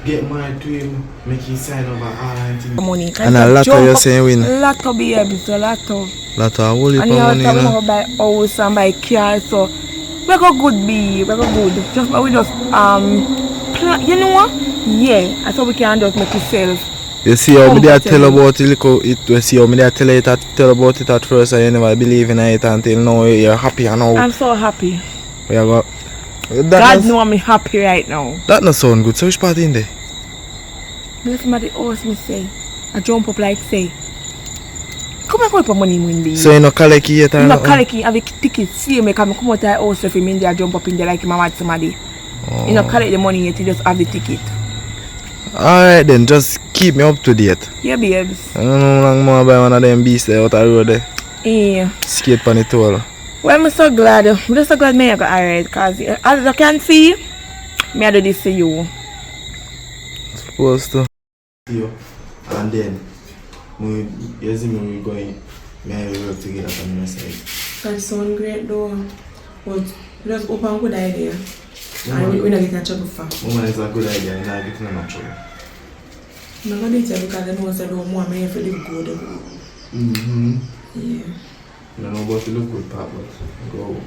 Speaker 3: get married to him, make him sign over all and things.
Speaker 4: Money.
Speaker 3: And a lot of you saying win?
Speaker 4: Lot of babies, a lot of.
Speaker 3: Lot of holy money,
Speaker 4: and you have to buy house and buy car, so we go good be, we go good. Just we just plan, you know what? Yeah, I thought we can just make it sell.
Speaker 3: You see how me they tell about it, you see how me they tell about it at first and you never believe in it until now you're happy and now.
Speaker 4: I'm so happy.
Speaker 3: We are got,
Speaker 4: God know I'm happy right now.
Speaker 3: That not sound good, so which part in there?
Speaker 4: Listen to the house me say, I jump up like say, come and put money in the.
Speaker 3: So you no collect it or
Speaker 4: you no collect it, have a ticket, see me come out of the house if him in there jump up in there like him mad somebody.
Speaker 3: Oh.
Speaker 4: You no collect the money yet, you just have the ticket.
Speaker 3: Alright then, just keep me up to date.
Speaker 4: Yeah, babes.
Speaker 3: I don't know how long more buy one of them beasts there out the road there.
Speaker 4: Yeah.
Speaker 3: Skate on the toll.
Speaker 4: Well, I'm so glad. I'm just so glad I got alright, because as I can see, me I do this to you.
Speaker 3: Supposed to. You. And then, you see me going, me and you work together from your side.
Speaker 4: That sounds great though, but just open good idea. And we're not getting in trouble for.
Speaker 3: Woman, it's a good idea, you're not getting in trouble.
Speaker 4: I'm not going to tell you because I know I don't want me to live good. Yeah.
Speaker 3: I don't know about the live good part, but go.
Speaker 4: What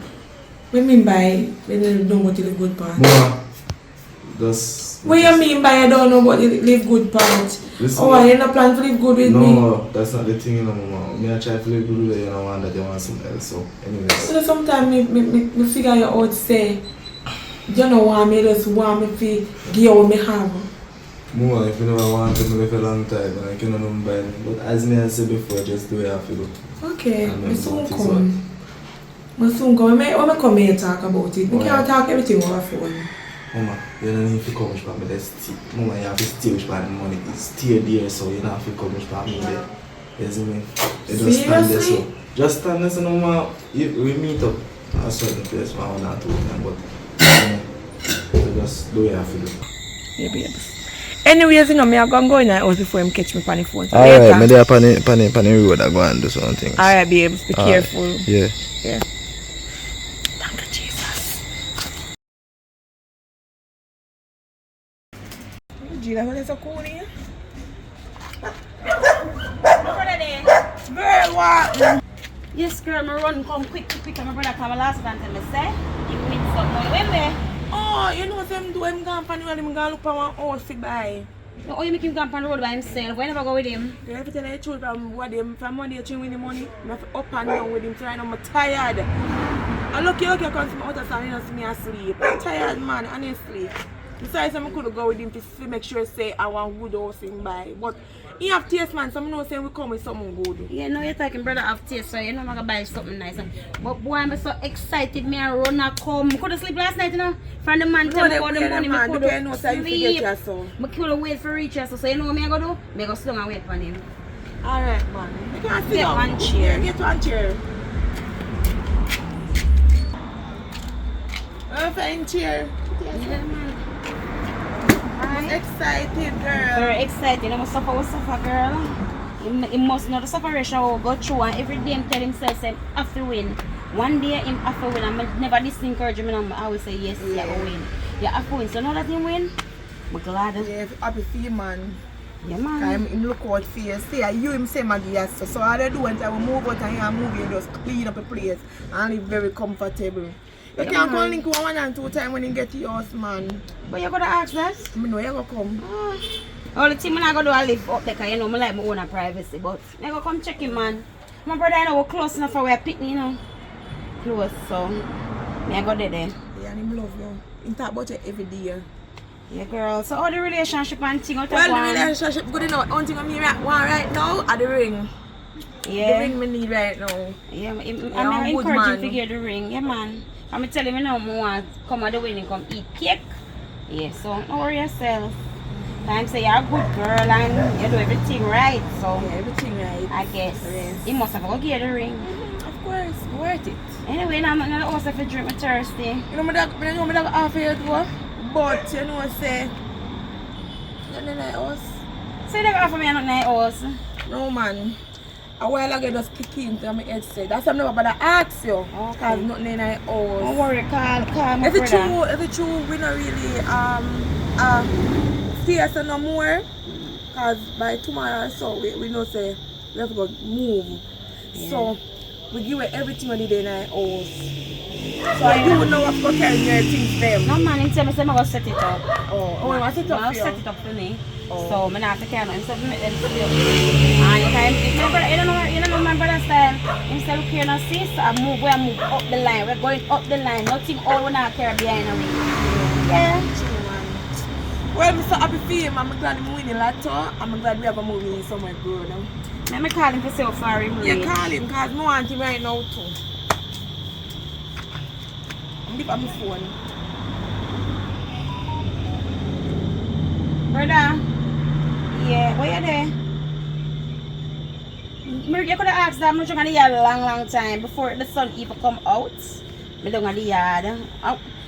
Speaker 4: do you mean by when you don't know about the live good part?
Speaker 3: More. Just.
Speaker 4: What do you mean by I don't know about the live good part?
Speaker 3: Listen,
Speaker 4: oh, I not plan to live good with me?
Speaker 3: No, that's not the thing, you know, Mama. Me I try to live good with you, you know, and that you want something else. So, anyways.
Speaker 4: So sometimes me figure you out say, you don't want me, just want me to give you what me have.
Speaker 3: More, if you never want to live a long time, I cannot buy it. But as me I said before, just do what you have to do.
Speaker 4: Okay, I soon come. But soon come, when I come here and talk about it, we can't talk everything over phone.
Speaker 3: Mama, you don't need to come with me there. Mama, you have to stay with my money. It's still there, so you don't have to come with me there. You see me? You just stand there, so. Just stand there, so no matter, we meet up at a certain place, 1 or 2 times, but so just do what you have to do.
Speaker 4: Yeah, babes. Anyways, you know, I'm going to go in the house before him catch me on the phone. So
Speaker 3: alright, I'm there on the road, I go and do something.
Speaker 4: Alright, babes, be careful.
Speaker 3: Yeah.
Speaker 4: Yeah. Thank you, Jesus. Gina, what is so cool here? Girl, what?
Speaker 5: Yes, girl, I run come quick. My brother come last time and say, he win some money. When there?
Speaker 4: Oh, you know what I'm doing? I'm going to look for one horse to buy.
Speaker 5: Oh, you make him come on the road by himself. Why never go with him?
Speaker 4: Yeah, every time I choose from Monday to win the money, I have to up and down with him, so I'm tired. I look here, because I'm out of town, you know, see me asleep. I'm tired, man, honestly. Besides, I could go with him to make sure say I want good house in buy. But he have taste, man, so I know say we come with something good.
Speaker 5: Yeah, no, you're talking brother have taste, so you know I'm gonna buy something nice. But boy, I'm so excited, me and run a come. I couldn't sleep last night, you know. From the man tell me about the money, I couldn't sleep. I couldn't wait for reach us, so you know what I'm gonna do? I'm gonna sit down and wait for him.
Speaker 4: Alright, man. You can sit
Speaker 5: Get one chair.
Speaker 4: Get one chair. A fine chair.
Speaker 5: Yeah, man.
Speaker 4: I'm excited, girl.
Speaker 5: Very excited. I'm suffer, girl. He must know the separation will go through, and every day him tell himself say I have to win. One day him have to win, and I never discourage him. I always say yes, you have to win. You have to win. So now that he win, I'm glad.
Speaker 4: Yeah, happy for you, man.
Speaker 5: Yeah, man.
Speaker 4: Him look out for you. See, you him say Maggie yes. So all I do when I will move out and you move, you just clean up the place and live very comfortable. You can't come link 1 and 2 times when you get to your house, man.
Speaker 5: But you're gonna ask that?
Speaker 4: I know you're gonna come.
Speaker 5: All the thing I'm gonna do I live up there, cause you know I like my own privacy, but I'm gonna come check him, man. My brother I know we're close enough for where I pick me, you know. Close, so I go there.
Speaker 4: Yeah, and him love you. He talk about you every day.
Speaker 5: Yeah, girl. So how the relationship and thing out
Speaker 4: well, the relationship good enough. One thing I want right now are the ring.
Speaker 5: Yeah.
Speaker 4: The ring me need right now.
Speaker 5: Yeah, I'm
Speaker 4: good
Speaker 5: encouraging
Speaker 4: man.
Speaker 5: to get the ring. Yeah, man. I'm telling you now, I want to come at the wedding, come eat cake. Yeah, so don't worry yourself. Time say you're a good girl and you do everything right. So
Speaker 4: yeah, everything right.
Speaker 5: I guess.
Speaker 4: Yes.
Speaker 5: You must have to go get the ring.
Speaker 4: Of course, worth it.
Speaker 5: Anyway, now I'm not also if I drink my thirsty.
Speaker 4: You know my dog half a year ago, but you know say you know like us.
Speaker 5: So you don't offer me not night house?
Speaker 4: No man. A while ago just kick into my head said. That's why I'm not about to ask you. Because nothing in our house.
Speaker 5: Don't worry, call my
Speaker 4: if it's
Speaker 5: brother.
Speaker 4: true, we not really stay so no more. Because by tomorrow so we know say we have to go move. Yeah. So we give away everything on the day in our house. So you will know what's going to carry your things them.
Speaker 5: No man, he tell me I'm going to set it up.
Speaker 4: Oh, you want to set it up for you?
Speaker 5: set it up for me.
Speaker 4: Oh.
Speaker 5: So I'm not to carry him. So I make them sit up. And you don't know my brother style. He said, look here now, sis, I move up the line. We're going up the line. Nothing all we not carry behind me. Yeah.
Speaker 4: Well, I'm so happy for him. I'm glad I'm winning lotto. I'm glad we have a movie somewhere good.
Speaker 5: Let me call him to say how far him
Speaker 4: Yeah, call him because I want him right now too. I'm leave on my phone.
Speaker 5: Brother. Yeah, where you there? You could have asked that much on the yard a long time before the sun even come out. Me down on the yard.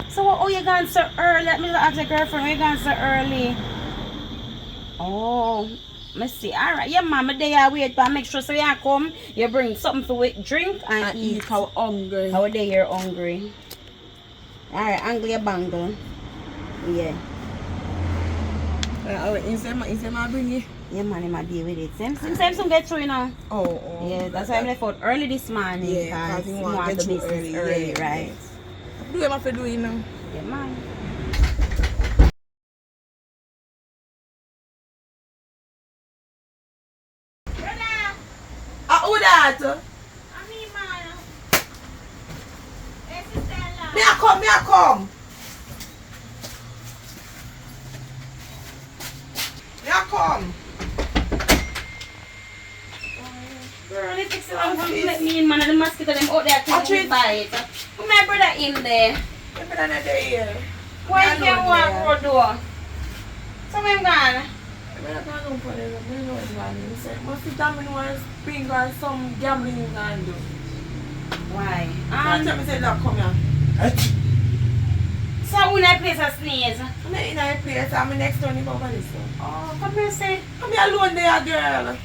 Speaker 5: So you gone so early? Let me ask your girlfriend, why you gone so early? Oh, I see. Alright, yeah, mama, they are wait, but make sure so you come, you bring something to drink and eat.
Speaker 4: How hungry.
Speaker 5: How they you're hungry. Alright, angry bangle. Yeah.
Speaker 4: Instead I bring you.
Speaker 5: Yeah, man, I'm deal with it. Same some get through, you know.
Speaker 4: Oh.
Speaker 5: Yeah, that's why I'm left out early this morning.
Speaker 4: Yeah, because
Speaker 5: you want the business early,
Speaker 4: yeah,
Speaker 5: right?
Speaker 4: Do what I have to do, you know.
Speaker 5: Yeah, man.
Speaker 4: Who that?
Speaker 5: I mean, man.
Speaker 4: Me I come. Me I come.
Speaker 5: Girl, it takes long to let me in, man, and the mosquito them out there to bite. Put my brother in there.
Speaker 4: My brother not there here.
Speaker 5: Why you can't walk road door? So when I'm gone?
Speaker 4: My brother can't go for them. I know it's one. He said, must be damn in one spring or some gambling you can do.
Speaker 5: Why?
Speaker 4: I tell me, say, look, come here.
Speaker 5: So when I place a sneeze?
Speaker 4: I'm not in a place. I'm next door in Bobali.
Speaker 5: Oh, come here, say.
Speaker 4: I'm here alone there, girl.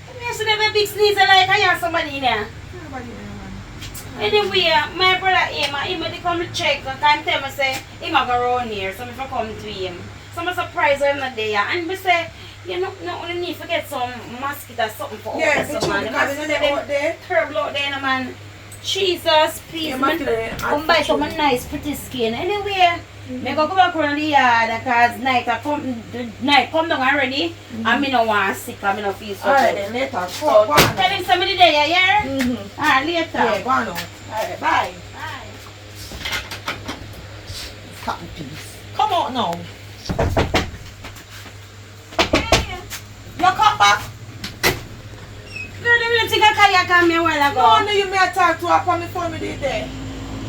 Speaker 5: Come here, so they have a big sneeze like I have somebody in there.
Speaker 4: Nobody there, man.
Speaker 5: Anyway, my brother he may come check and tell me say he might go around here, so if I come to him. So I'm surprised when I'm not there. And we say, you know, only need to get some mosquito or something for
Speaker 4: yeah,
Speaker 5: us, man.
Speaker 4: because they're out there.
Speaker 5: Terrible out there, man. Jesus, please, man. Come buy some nice, pretty skin. Anyway, I go back around the yard because night come down already. And I don't want to sick, I don't feel so
Speaker 4: Alright,
Speaker 5: good.
Speaker 4: then later.
Speaker 5: So, tell him somebody there, yeah? Later.
Speaker 4: Yeah, go on out. Alright, bye.
Speaker 5: Bye.
Speaker 4: Stop the peace. Come out now. You come back.
Speaker 5: Girl, you really think I came here a while ago?
Speaker 4: No, you may talk to her from before me did there.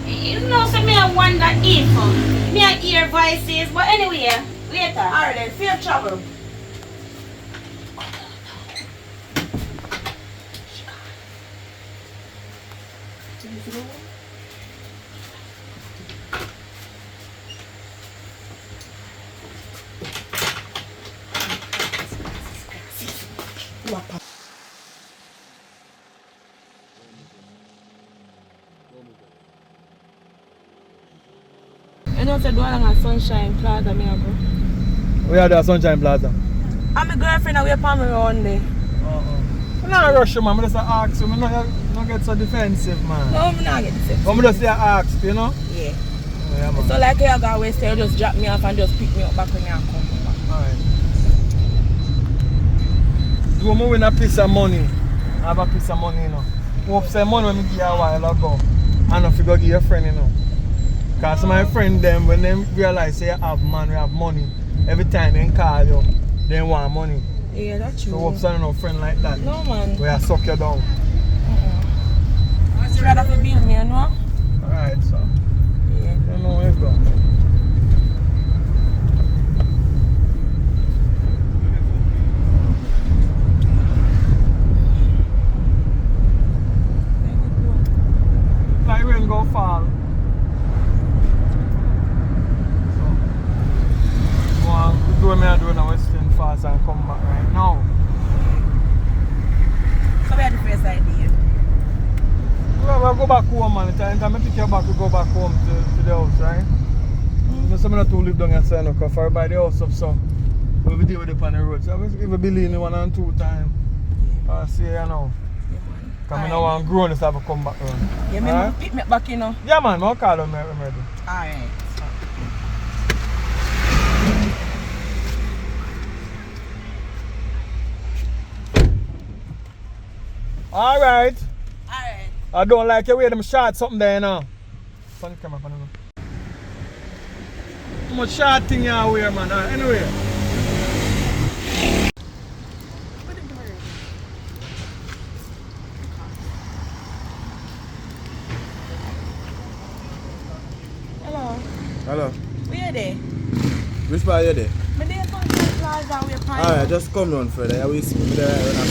Speaker 5: You know, so me I wonder if me I hear voices, but anyway, later.
Speaker 4: Alright then, safe travel. You know, say do along a Sunshine Plaza, me I go.
Speaker 1: We are at Sunshine Plaza.
Speaker 4: I'm my girlfriend away from me around there.
Speaker 1: I'm not rush you, man. I just ask you. I'm not get so defensive, man.
Speaker 4: No, I'm not getting sick.
Speaker 1: I'm just ask, you know?
Speaker 4: Yeah.
Speaker 1: Yeah, man.
Speaker 4: So like you go away, so you just drop me off and just pick me up back when you come back.
Speaker 1: Alright. Do me win a piece of money. I have a piece of money, you know. Hope say money when me give you a while ago. I don't figure give your friend, you know. Because my friend them, when they realize say you have man, we have money, every time they call you, they want money.
Speaker 4: Yeah, that's true.
Speaker 1: So hope so no friend like that.
Speaker 4: No man.
Speaker 1: Where I suck you down.
Speaker 4: You rather for bill me, you know?
Speaker 1: Alright, so.
Speaker 4: Yeah.
Speaker 1: You know where it's going. Like rain go fall. Do what I do in the Western Fast and come back right now.
Speaker 4: So where the first idea?
Speaker 1: We'll go back home, man. Time I pick you back, we go back home to the house, right? Some of the two live down here, so because for by the house up, so we'll be dealing with it on the road. So I will give a billion 1 and 2 times. See you know. Because I know I'm grown, so I have to come back around.
Speaker 4: Yeah, me pick me back, you know?
Speaker 1: Yeah, man. I'll call them when I'm ready.
Speaker 4: Alright.
Speaker 1: Alright.
Speaker 4: Alright.
Speaker 1: I don't like your way them shot something there now. Turn the camera, too much short thing you wear, man. Anyway.
Speaker 4: Hello.
Speaker 3: Hello.
Speaker 4: Where you there?
Speaker 3: Which part are you there?
Speaker 4: Me there Sunshine Plaza, we're fine.
Speaker 3: Alright, just come round further. You will see me there right when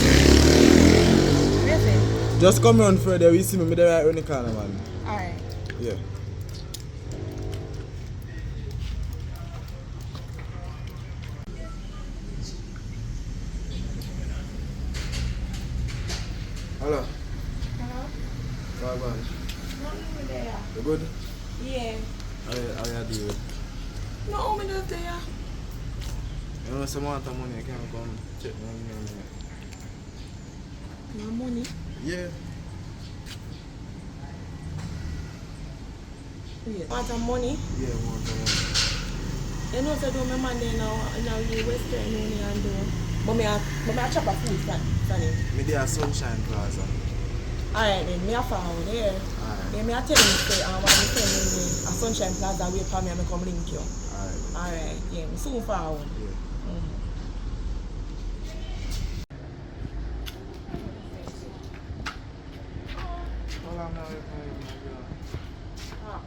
Speaker 4: Where is it?
Speaker 3: Just come round further. You will see me there right when the corner, man.
Speaker 4: Alright.
Speaker 3: Yeah. Hello.
Speaker 4: Hello?
Speaker 3: Bye bye.
Speaker 4: No, there.
Speaker 3: You good?
Speaker 4: Yeah.
Speaker 3: How you doing?
Speaker 4: No, me not there.
Speaker 3: You know some amount of money I can come check me.
Speaker 4: No money?
Speaker 3: Yeah.
Speaker 4: Yeah. Want some money?
Speaker 3: Yeah, want some money.
Speaker 4: You know, so do my man there now, in Western Union do. But I chop a food for him.
Speaker 3: Me there Sunshine Plaza.
Speaker 4: Alright then, me a follow there.
Speaker 3: Alright.
Speaker 4: Then me a tell him say, when you tell me a Sunshine Plaza wait for me and me come link you.
Speaker 3: Alright.
Speaker 4: Alright, yeah, me soon forward.
Speaker 3: Yeah. come now with my girl.
Speaker 6: Ah.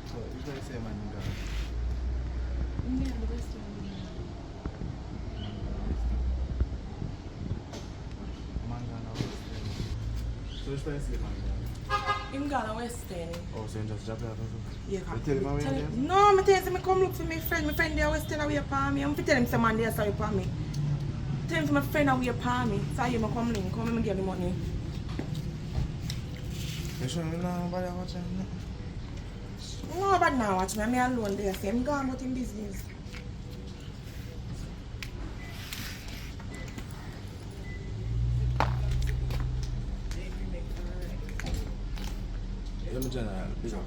Speaker 3: So, you guys say man girl. So which place is man girl?
Speaker 6: Him gone West End.
Speaker 3: Oh, so you just drop that also?
Speaker 6: Yeah,
Speaker 3: You tell him how
Speaker 6: tell
Speaker 3: you
Speaker 6: him. No, I tell him, come look for my friend. My friend there West End away upon me. I'm tell him some man there sorry upon me. Tell him my friend away upon me. So you come link, come and give me money.
Speaker 3: You sure you know nobody watching?
Speaker 6: No, but now watch me. I'm alone there. See, I'm gone about in business.
Speaker 3: Let me join a big up.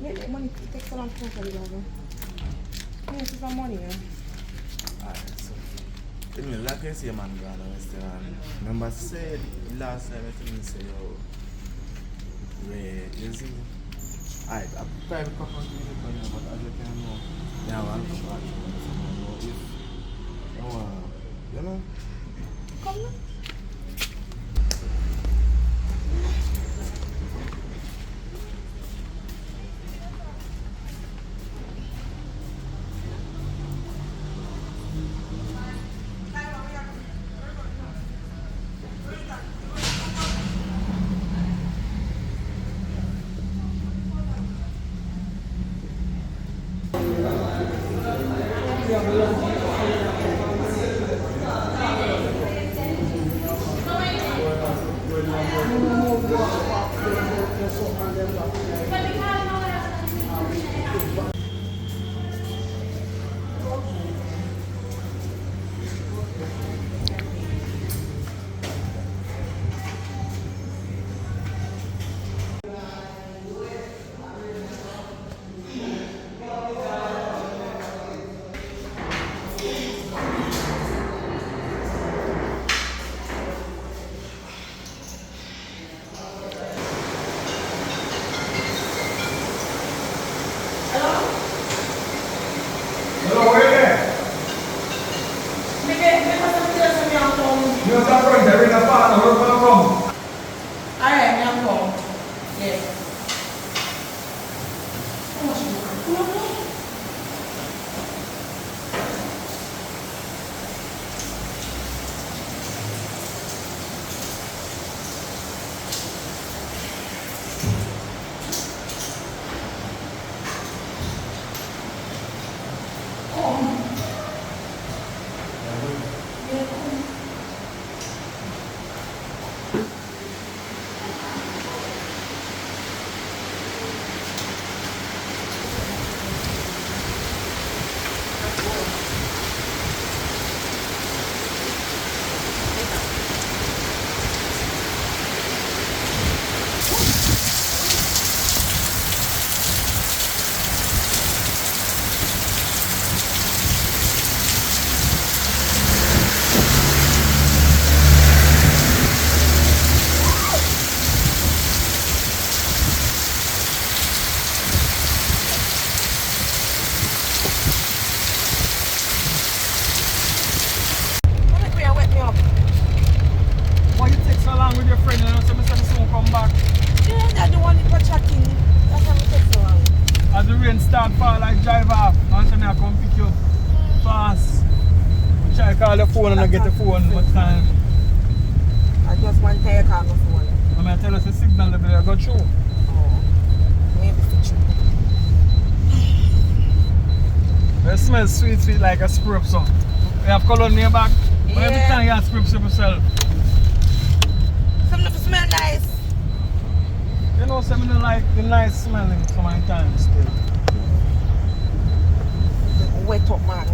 Speaker 6: Yeah, the money it takes a long time for you, brother. Yeah, it's some money, yeah.
Speaker 3: Alright, so. I mean, like I say, man, God, I was remember said last time I think say, yo, wait, you see? Alright, a private couple to you, but as you can know, now I'm sure if, you know?
Speaker 6: Come on. Alright, I'm home. Yeah. How much you want?
Speaker 1: Why you take so long with your friend and so Mr. soon come back?
Speaker 6: Yeah, that's the one that was chatting. That's why it takes so long.
Speaker 1: As the rain start fall, I drive off and so I come pick you fast. Try to call the phone and I get the phone much time.
Speaker 6: I just want to call my phone.
Speaker 1: I mean, I tell us the signal level I go through.
Speaker 6: Oh, maybe it's true.
Speaker 1: It smells sweet, sweet like a spray up so. You have cologne in your back, but every
Speaker 6: Yeah.
Speaker 1: time you have spray up yourself.
Speaker 6: Something to smell nice.
Speaker 1: You know, something like the nice smelling sometimes still.
Speaker 6: Wet up, man.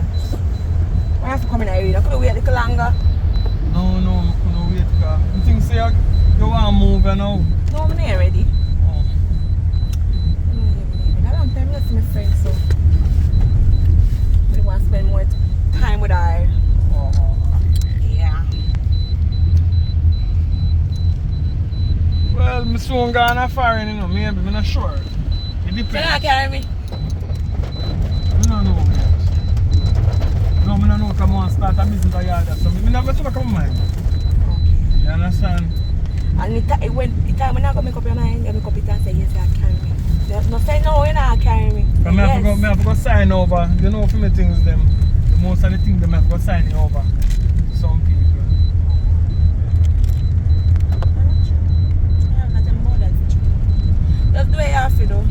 Speaker 6: I have to come in here. I could have waited a little longer.
Speaker 1: No, I couldn't wait because you think say you want to move you know.
Speaker 6: No, I'm not ready.
Speaker 1: Oh.
Speaker 6: I don't time to see my friends, so I want to spend more time with her. Yeah.
Speaker 1: Well, I'm soon gonna foreign, you know, maybe, I'm not sure. It
Speaker 4: You
Speaker 1: depends.
Speaker 4: not carry me?
Speaker 1: I don't know yet. No, I don't know if I want to start a business or yard or something. I never talk about mine. You understand?
Speaker 4: And the time when you not gonna make up your mind, you make up it and say yes, you carry me. No say no, you not carry me.
Speaker 1: But I have to go sign over. You know, for me things them, the most of the things them I have to go sign it over. Some people.
Speaker 4: That's the way you have to do.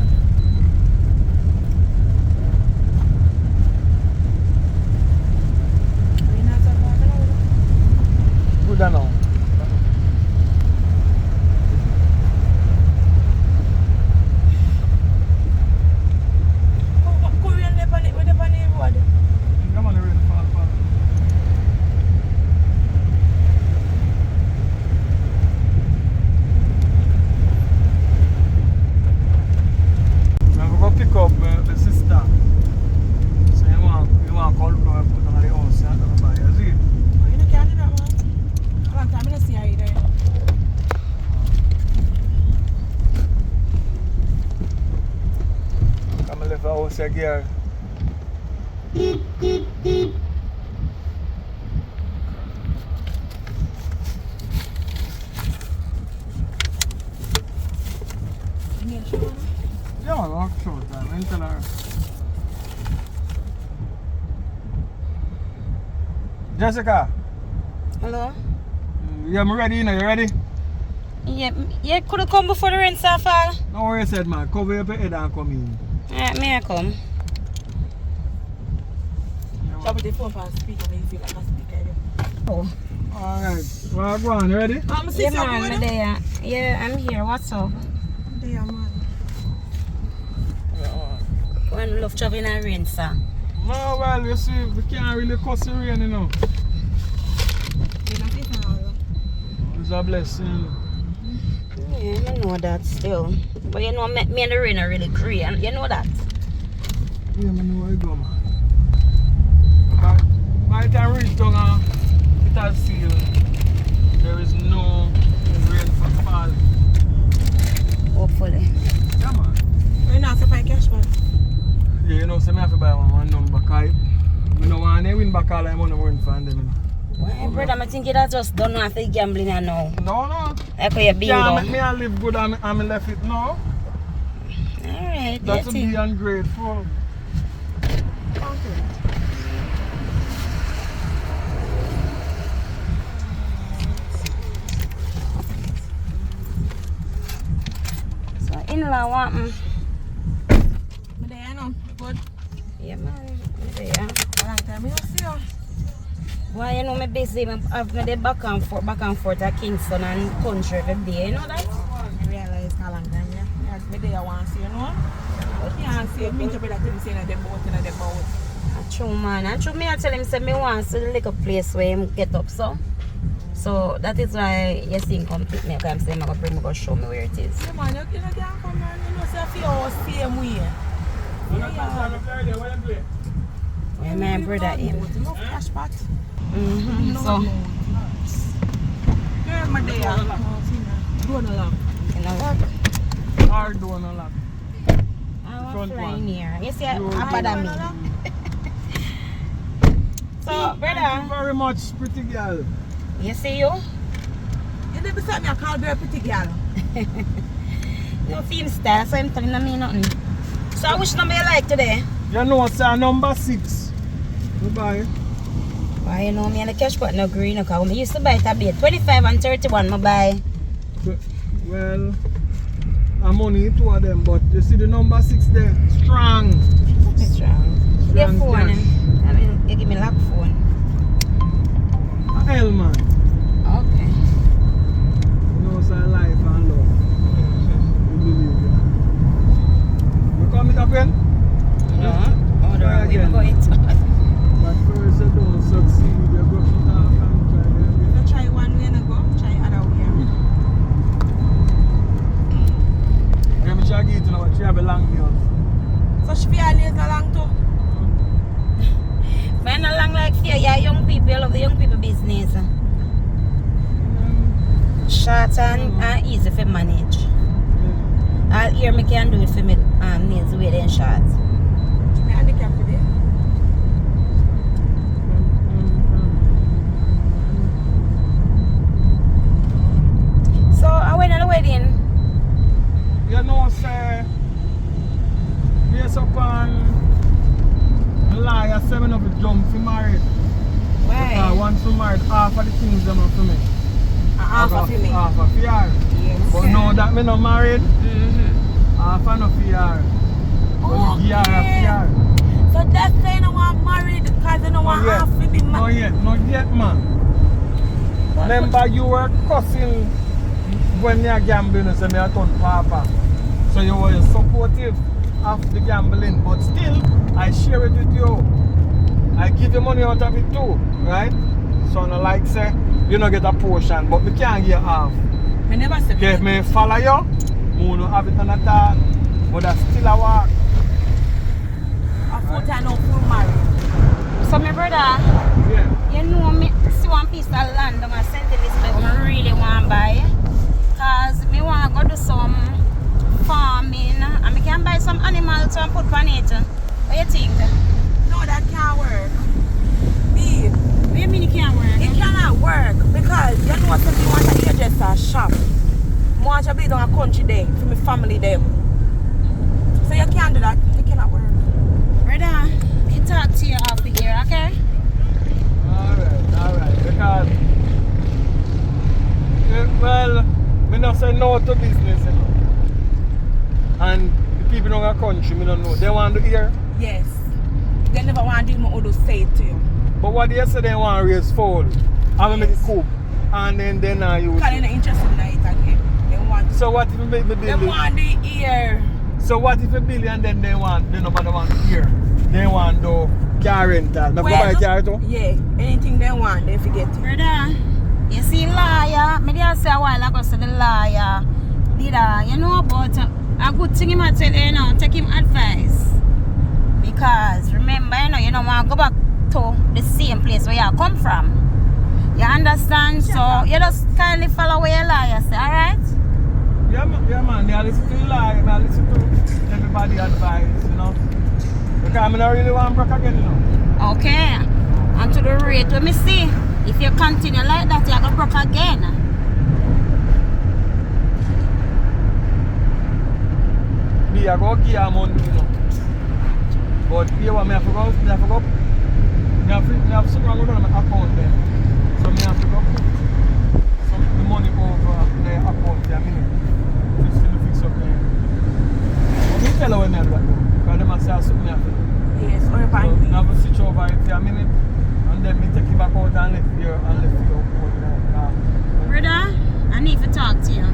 Speaker 1: Good enough.
Speaker 4: Korean lip on it with the road.
Speaker 1: Come on, rain fall fast. I'm going to pick up the sister. So you want to call her and put her on the house and buy a zip.
Speaker 4: You don't carry that, man. A long time I don't see her either.
Speaker 1: Come and leave the house again. Yeah, man, walk short time. I tell her. Jessica,
Speaker 5: Hello?
Speaker 1: yeah, I'm ready, you know, you ready?
Speaker 5: Yeah, could have come before the rain start fall.
Speaker 1: No worry, said man, cover your head and come in.
Speaker 5: Alright, may I come?
Speaker 4: I'll put the phone on speaker and you feel like a speaker.
Speaker 5: Oh.
Speaker 1: Alright, well, go on, you ready?
Speaker 4: I'm
Speaker 5: Yeah, man, I'm there. Yeah, I'm here. What's up?
Speaker 4: there, man.
Speaker 5: When love traveling and rain, sir.
Speaker 1: No, well, you see, we can't really cuss the rain, you know. It's a blessing.
Speaker 5: Yeah, I know that still. But you know, me and the rain are really great. And you know that.
Speaker 1: Yeah, I know where you go, man. By the time we reach down, it has sealed. There is no rain for fall.
Speaker 5: Hopefully.
Speaker 1: Yeah, man.
Speaker 4: We're not to find cash, man.
Speaker 1: Yeah, you know, so I have to buy one number. Because I don't want to win back all the money we're from them, you know.
Speaker 5: Well, brother, I think you just don't have to gambling now.
Speaker 1: No, no.
Speaker 5: Like how you bingo.
Speaker 1: Yeah, make me a live good and I left it now.
Speaker 5: Alright,
Speaker 1: That's to
Speaker 5: getting.
Speaker 1: be ungrateful. Okay.
Speaker 5: So, in-law, what?
Speaker 4: I'm there, no. Good.
Speaker 5: Yeah, man. I'm there.
Speaker 4: A long time I don't see you.
Speaker 5: Why you know me busy? I've made back and forth at Kingston and country every day. You know that?
Speaker 4: I realize how long time, yeah. I'm there, I want to see you, no? But you can't see me to be that thing saying that they're boat.
Speaker 5: True, man. And true, me I tell him say me want to the little place where him get up, so that is why you see him come pick me up. I'm saying I'm going to bring me, go show me where it is.
Speaker 4: Yeah, man, you can't come man. You know, say I feel all same way.
Speaker 5: Where my brother him.
Speaker 4: Enough cash pot.
Speaker 5: So,
Speaker 4: Yeah, my day. Going along.
Speaker 5: you know what?
Speaker 1: Hard doing a lot.
Speaker 5: I was
Speaker 1: Front
Speaker 5: flying
Speaker 1: one.
Speaker 5: here. You see,
Speaker 1: You
Speaker 5: I bother me. So,
Speaker 1: Thank you
Speaker 5: brother,
Speaker 1: very much, pretty girl.
Speaker 5: you see you?
Speaker 4: You never saw me, I call very pretty girl.
Speaker 5: No film star, so I'm telling me nothing. So, which number you like today?
Speaker 1: You know, sir, number 6. Goodbye.
Speaker 5: Why you know me and the cash pot no green, because when I used to buy it a bit 25 and 31 I buy.
Speaker 1: Well, I'm only 2 of them, but you see the number 6 there? Strong.
Speaker 5: Strong. Your
Speaker 1: Strong
Speaker 5: phone.
Speaker 1: cash.
Speaker 5: I mean, you give me lock phone.
Speaker 1: A hell, man.
Speaker 5: Okay.
Speaker 1: You know, sir, life and love. You believe that. You come with a pen?
Speaker 5: No. Hold
Speaker 1: Try
Speaker 5: on, we
Speaker 1: again.
Speaker 5: go it.
Speaker 1: But first you don't succeed, you go to talk and try again.
Speaker 4: You try one way and go, try other way.
Speaker 1: Yeah, me try to get to know, she have a long nails.
Speaker 4: So she be her nails along too.
Speaker 5: Man, not long like here, yeah, young people, you love the young people business. Short and easy to manage. all here me can do it for me nails the way they short.
Speaker 6: Me handicap for this.
Speaker 5: So I went at the wedding.
Speaker 1: You know, sir, based upon the liar, 7 of the jump to married.
Speaker 5: Why?
Speaker 1: Once you married, half of the things them are for me.
Speaker 6: Half of me.
Speaker 1: Half of you.
Speaker 6: Yes.
Speaker 1: But now that me not married,
Speaker 5: Mm-hmm.
Speaker 1: half of no fear. So you are a fear.
Speaker 6: So that's saying I want married because I don't want half to be
Speaker 1: Not
Speaker 6: married.
Speaker 1: yet, man. Remember, you were cussing when you are gambling, so me a turn papa. So you were supportive of the gambling, but still, I share it with you. I give you money out of it too, right? So no like say, you don't get a portion, but me can't get half.
Speaker 6: Me never say
Speaker 1: Okay, if me follow you, me no have it on at all, but that's still a work.
Speaker 6: a full time no full married.
Speaker 5: So my brother,
Speaker 1: Yeah.
Speaker 5: you know me see one piece of land on my St. Elizabeth I really want to buy. Cause me want to go do some farming and me can buy some animals and put on it. What you think?
Speaker 6: No, that can't work. Me,
Speaker 5: What do you mean it can't work?
Speaker 6: it cannot work because you know what if you want to hairdresser shop. I want to be down a country there for my family them. So you can't do that. It cannot work.
Speaker 5: Brother, me talk to you off the ear, okay?
Speaker 1: Alright. Because, well, me not say no to business, you know. And the people in our country, me don't know. They want to hear.
Speaker 6: Yes. They never want to do what others say to you.
Speaker 1: But what they say they want to raise fowl. I will make it cook. And then they not use
Speaker 6: Because they're not
Speaker 1: it.
Speaker 6: interested in it again. They want
Speaker 1: So what if you make me
Speaker 6: They
Speaker 1: build it?
Speaker 6: want the ear.
Speaker 1: So what if you build it and then they nobody want to hear? They want to car rental. Now go buy car too?
Speaker 6: Yeah, anything they want, they forget it.
Speaker 5: Brother, you see liar, me just say a while ago say the liar. Did you know about a good thing him a tell you now, take him advice. Because remember, you don't want to go back to the same place where you come from. You understand? So you just kindly follow where your liar say, alright?
Speaker 1: Yeah man, they listen to the lie, they listen to everybody advice, you know. Because I don't really want to broke again, you know.
Speaker 5: Okay. And to the rate when me see, if you continue like that, you're gonna broke again.
Speaker 1: Me I go give her money, you know. But here what me have to go, me have something wrong with my account there. So me have to go put the money over the account there, just to fix up there. But me tell her when I do that though. Because they must say something have to do.
Speaker 6: Yes, or
Speaker 1: So
Speaker 6: bank.
Speaker 1: me have to switch over it for a minute. And then me take it back out and left here and left here out.
Speaker 5: Brother, I need to talk to you.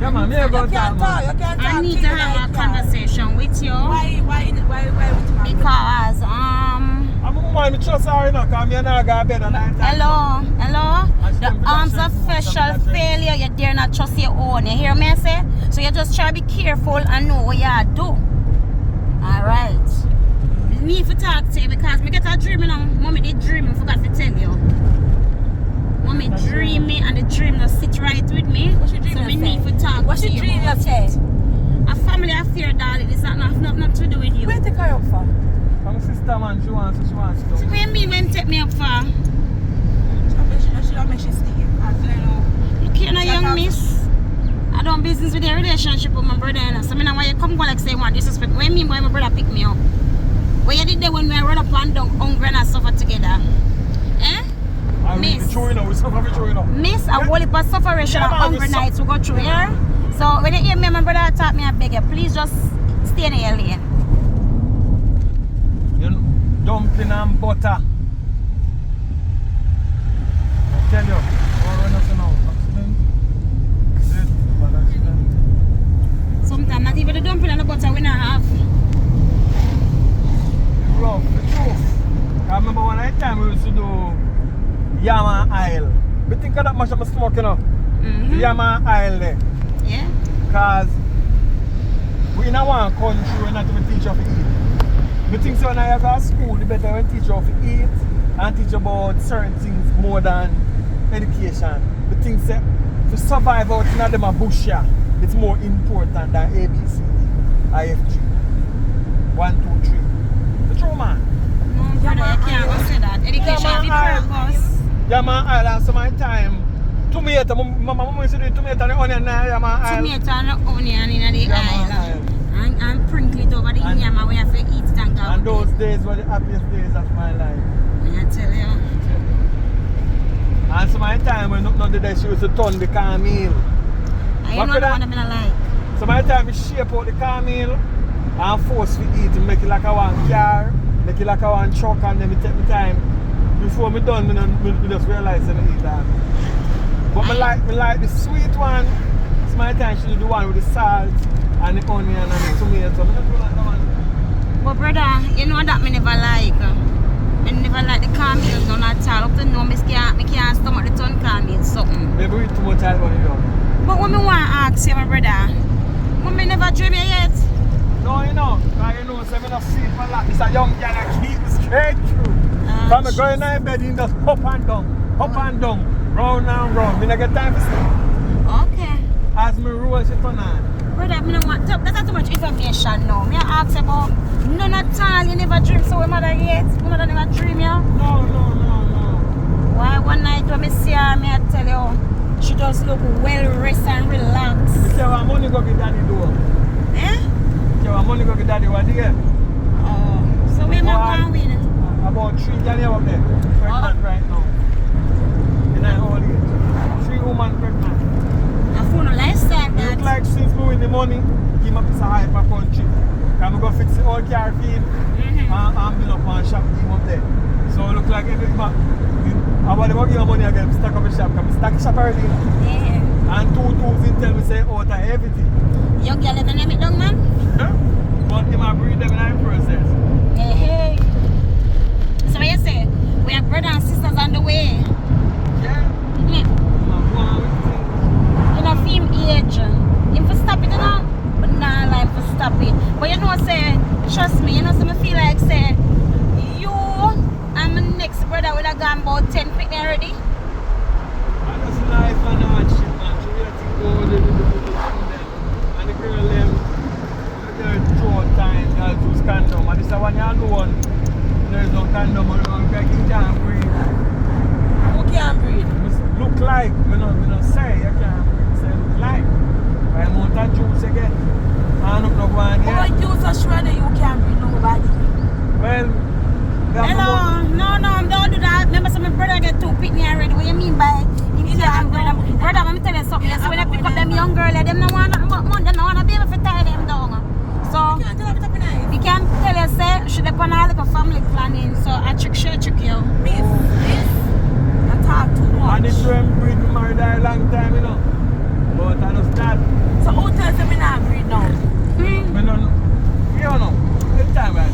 Speaker 1: Yeah man, me go
Speaker 6: You can't talk, you can't talk.
Speaker 5: I need to have a conversation with you.
Speaker 6: Why with you?
Speaker 5: Because
Speaker 1: I'm going to trust her, you know, because I'm not going to bed at night.
Speaker 5: hello.
Speaker 1: And
Speaker 5: The
Speaker 1: she
Speaker 5: arms
Speaker 1: don't
Speaker 5: of
Speaker 1: be that
Speaker 5: special
Speaker 1: shit.
Speaker 5: failure, you dare not trust your own. You hear me I say? So you just try to be careful and know what you do. Alright. I need to talk to you because I get a dream now. Mommy did dream, I forgot to tell you. Mommy dream me and the dream just sit right with me.
Speaker 6: What's your dream
Speaker 5: So we
Speaker 6: you
Speaker 5: need
Speaker 6: say?
Speaker 5: to talk
Speaker 6: What's
Speaker 5: to
Speaker 6: your
Speaker 5: you
Speaker 6: dream you
Speaker 5: about
Speaker 6: say?
Speaker 5: it. A family affair, darling. It's not nothing to do with you.
Speaker 6: Where take her up for?
Speaker 1: My sister man, she wants to
Speaker 5: So what do you mean when you take me up for?
Speaker 6: She don't make she stay. I don't know.
Speaker 5: Look here now, young miss. I don't business with your relationship with my brother. So I know why you come go like say one disrespect. What do you mean why my brother pick me up? What you did there when we run up and down hungry and suffer together? Eh?
Speaker 1: I
Speaker 5: Miss.
Speaker 1: really true, you know, we suffer for true, you know.
Speaker 5: Miss, a whole heap of sufferation
Speaker 1: Yeah,
Speaker 5: and
Speaker 1: man,
Speaker 5: hungry
Speaker 1: we
Speaker 5: nights we go through here. So when you hear me and my brother talk me, I beg you, please just stay in your lane.
Speaker 1: You know, dumpling and butter. I tell you, what run us now? Accident.
Speaker 5: Sometimes not even the dumpling and the butter we not have.
Speaker 1: It's rough, it's true. I remember one time we used to do yam and oil. But think of that much of a smoke, you know. Yam and oil there.
Speaker 5: Yeah?
Speaker 1: Because we in one country, we're not even teach you how to eat. But think so when I go to school, the better when teach you how to eat and teach about certain things more than education. But think so, to survive out in them a bush, yeah, it's more important than ABC. yam and oil and some of the time. Tomato, mama used to do tomato and the onion and yam and oil.
Speaker 5: Tomato and the onion in the
Speaker 1: Yam and
Speaker 5: oil.
Speaker 1: oil.
Speaker 5: And sprinkle it over the yam and we have to eat it and go.
Speaker 1: And those days were the happiest days of my life.
Speaker 5: I tell you.
Speaker 1: And some of the time when none of the day she used to turn the cornmeal.
Speaker 5: I know the one I'm like.
Speaker 1: Some of the time we shape out the cornmeal and force we eat and make it like a one car, make it like a one truck, and then we take my time. Before me done, me just realize that I eat that. But me like the sweet one. Some of the time she do the one with the salt and the onion and the tomato. Me don't do like that one.
Speaker 5: But brother, you know that me never like. I never like the cornmeal none at all. Up to now, me can't stomach the ton cornmeal something.
Speaker 1: Maybe we eat too much oil on it.
Speaker 5: But what me want to ask you, my brother, but me never dream you yet.
Speaker 1: No, you know, because you know, so I'm not sleep a lot. This a young girl that keep straight through. From me going in bed, he just up and down, round and round. Me not get time for sleep.
Speaker 5: Okay.
Speaker 1: As me roll, she turn on.
Speaker 5: Brother, me don't want that's too much information now. Me ask about none at all. You never dream so mother yet. Mother never dream you.
Speaker 1: No.
Speaker 5: Why one night when me see her, me I tell you, she just look well rested and relaxed.
Speaker 1: You say what money go get daddy do?
Speaker 5: Eh?
Speaker 1: You say what money go get daddy what do you get?
Speaker 5: Oh, so we not going win.
Speaker 1: About 3 girls up there, pregnant right now. In that old age. 3 women pregnant.
Speaker 5: I phone a lifestyle
Speaker 1: It
Speaker 5: that.
Speaker 1: look like since we win the money, give me a piece of hyper country. Can we go fix the old car feed and build up one shop, give up there. So it look like everything. I want to give you money again, stack up a shop. Can we stack a shop already?
Speaker 5: Yeah.
Speaker 1: And 2 tools in tell me say out of everything.
Speaker 5: Young girl even name it down, man.
Speaker 1: Huh? But him I breed them in that process.
Speaker 5: Hey. So what you say? We have brothers and sisters on the way.
Speaker 1: Yeah.
Speaker 5: Yeah. You know, film age. Him for stop it, you know? But nah, like for stop it. But you know, say, trust me, you know, so I feel like, say, you and my next brother would have gone about 10 feet already.
Speaker 1: And that's life and all shit, man. So we have to go with the people and the girl them, they're short time, girls use condom. And this is one you do one. There's no condom, you can't breathe.
Speaker 4: Who can't breathe?
Speaker 1: Look like, we don't say you can't breathe, say look like. I want that juice again. I don't know why.
Speaker 4: Oh, you so sure that you can't breathe nobody?
Speaker 1: Well,
Speaker 5: Hello, no, don't do that. Remember, some of my brother get 2 pitney already. What you mean by him can't brother? Brother, let me tell you something. So when I pick up them young girls, them don't want them don't want to be able to tie them down. So you can't tell you, say, should they plan like a family planning. So I trick you.
Speaker 4: Miss, I talk too much.
Speaker 1: and if you ain't breathe, we married a long time, you know. But I just that.
Speaker 4: So who tells them I not breathe now?
Speaker 1: We don't, you know, it's time, right?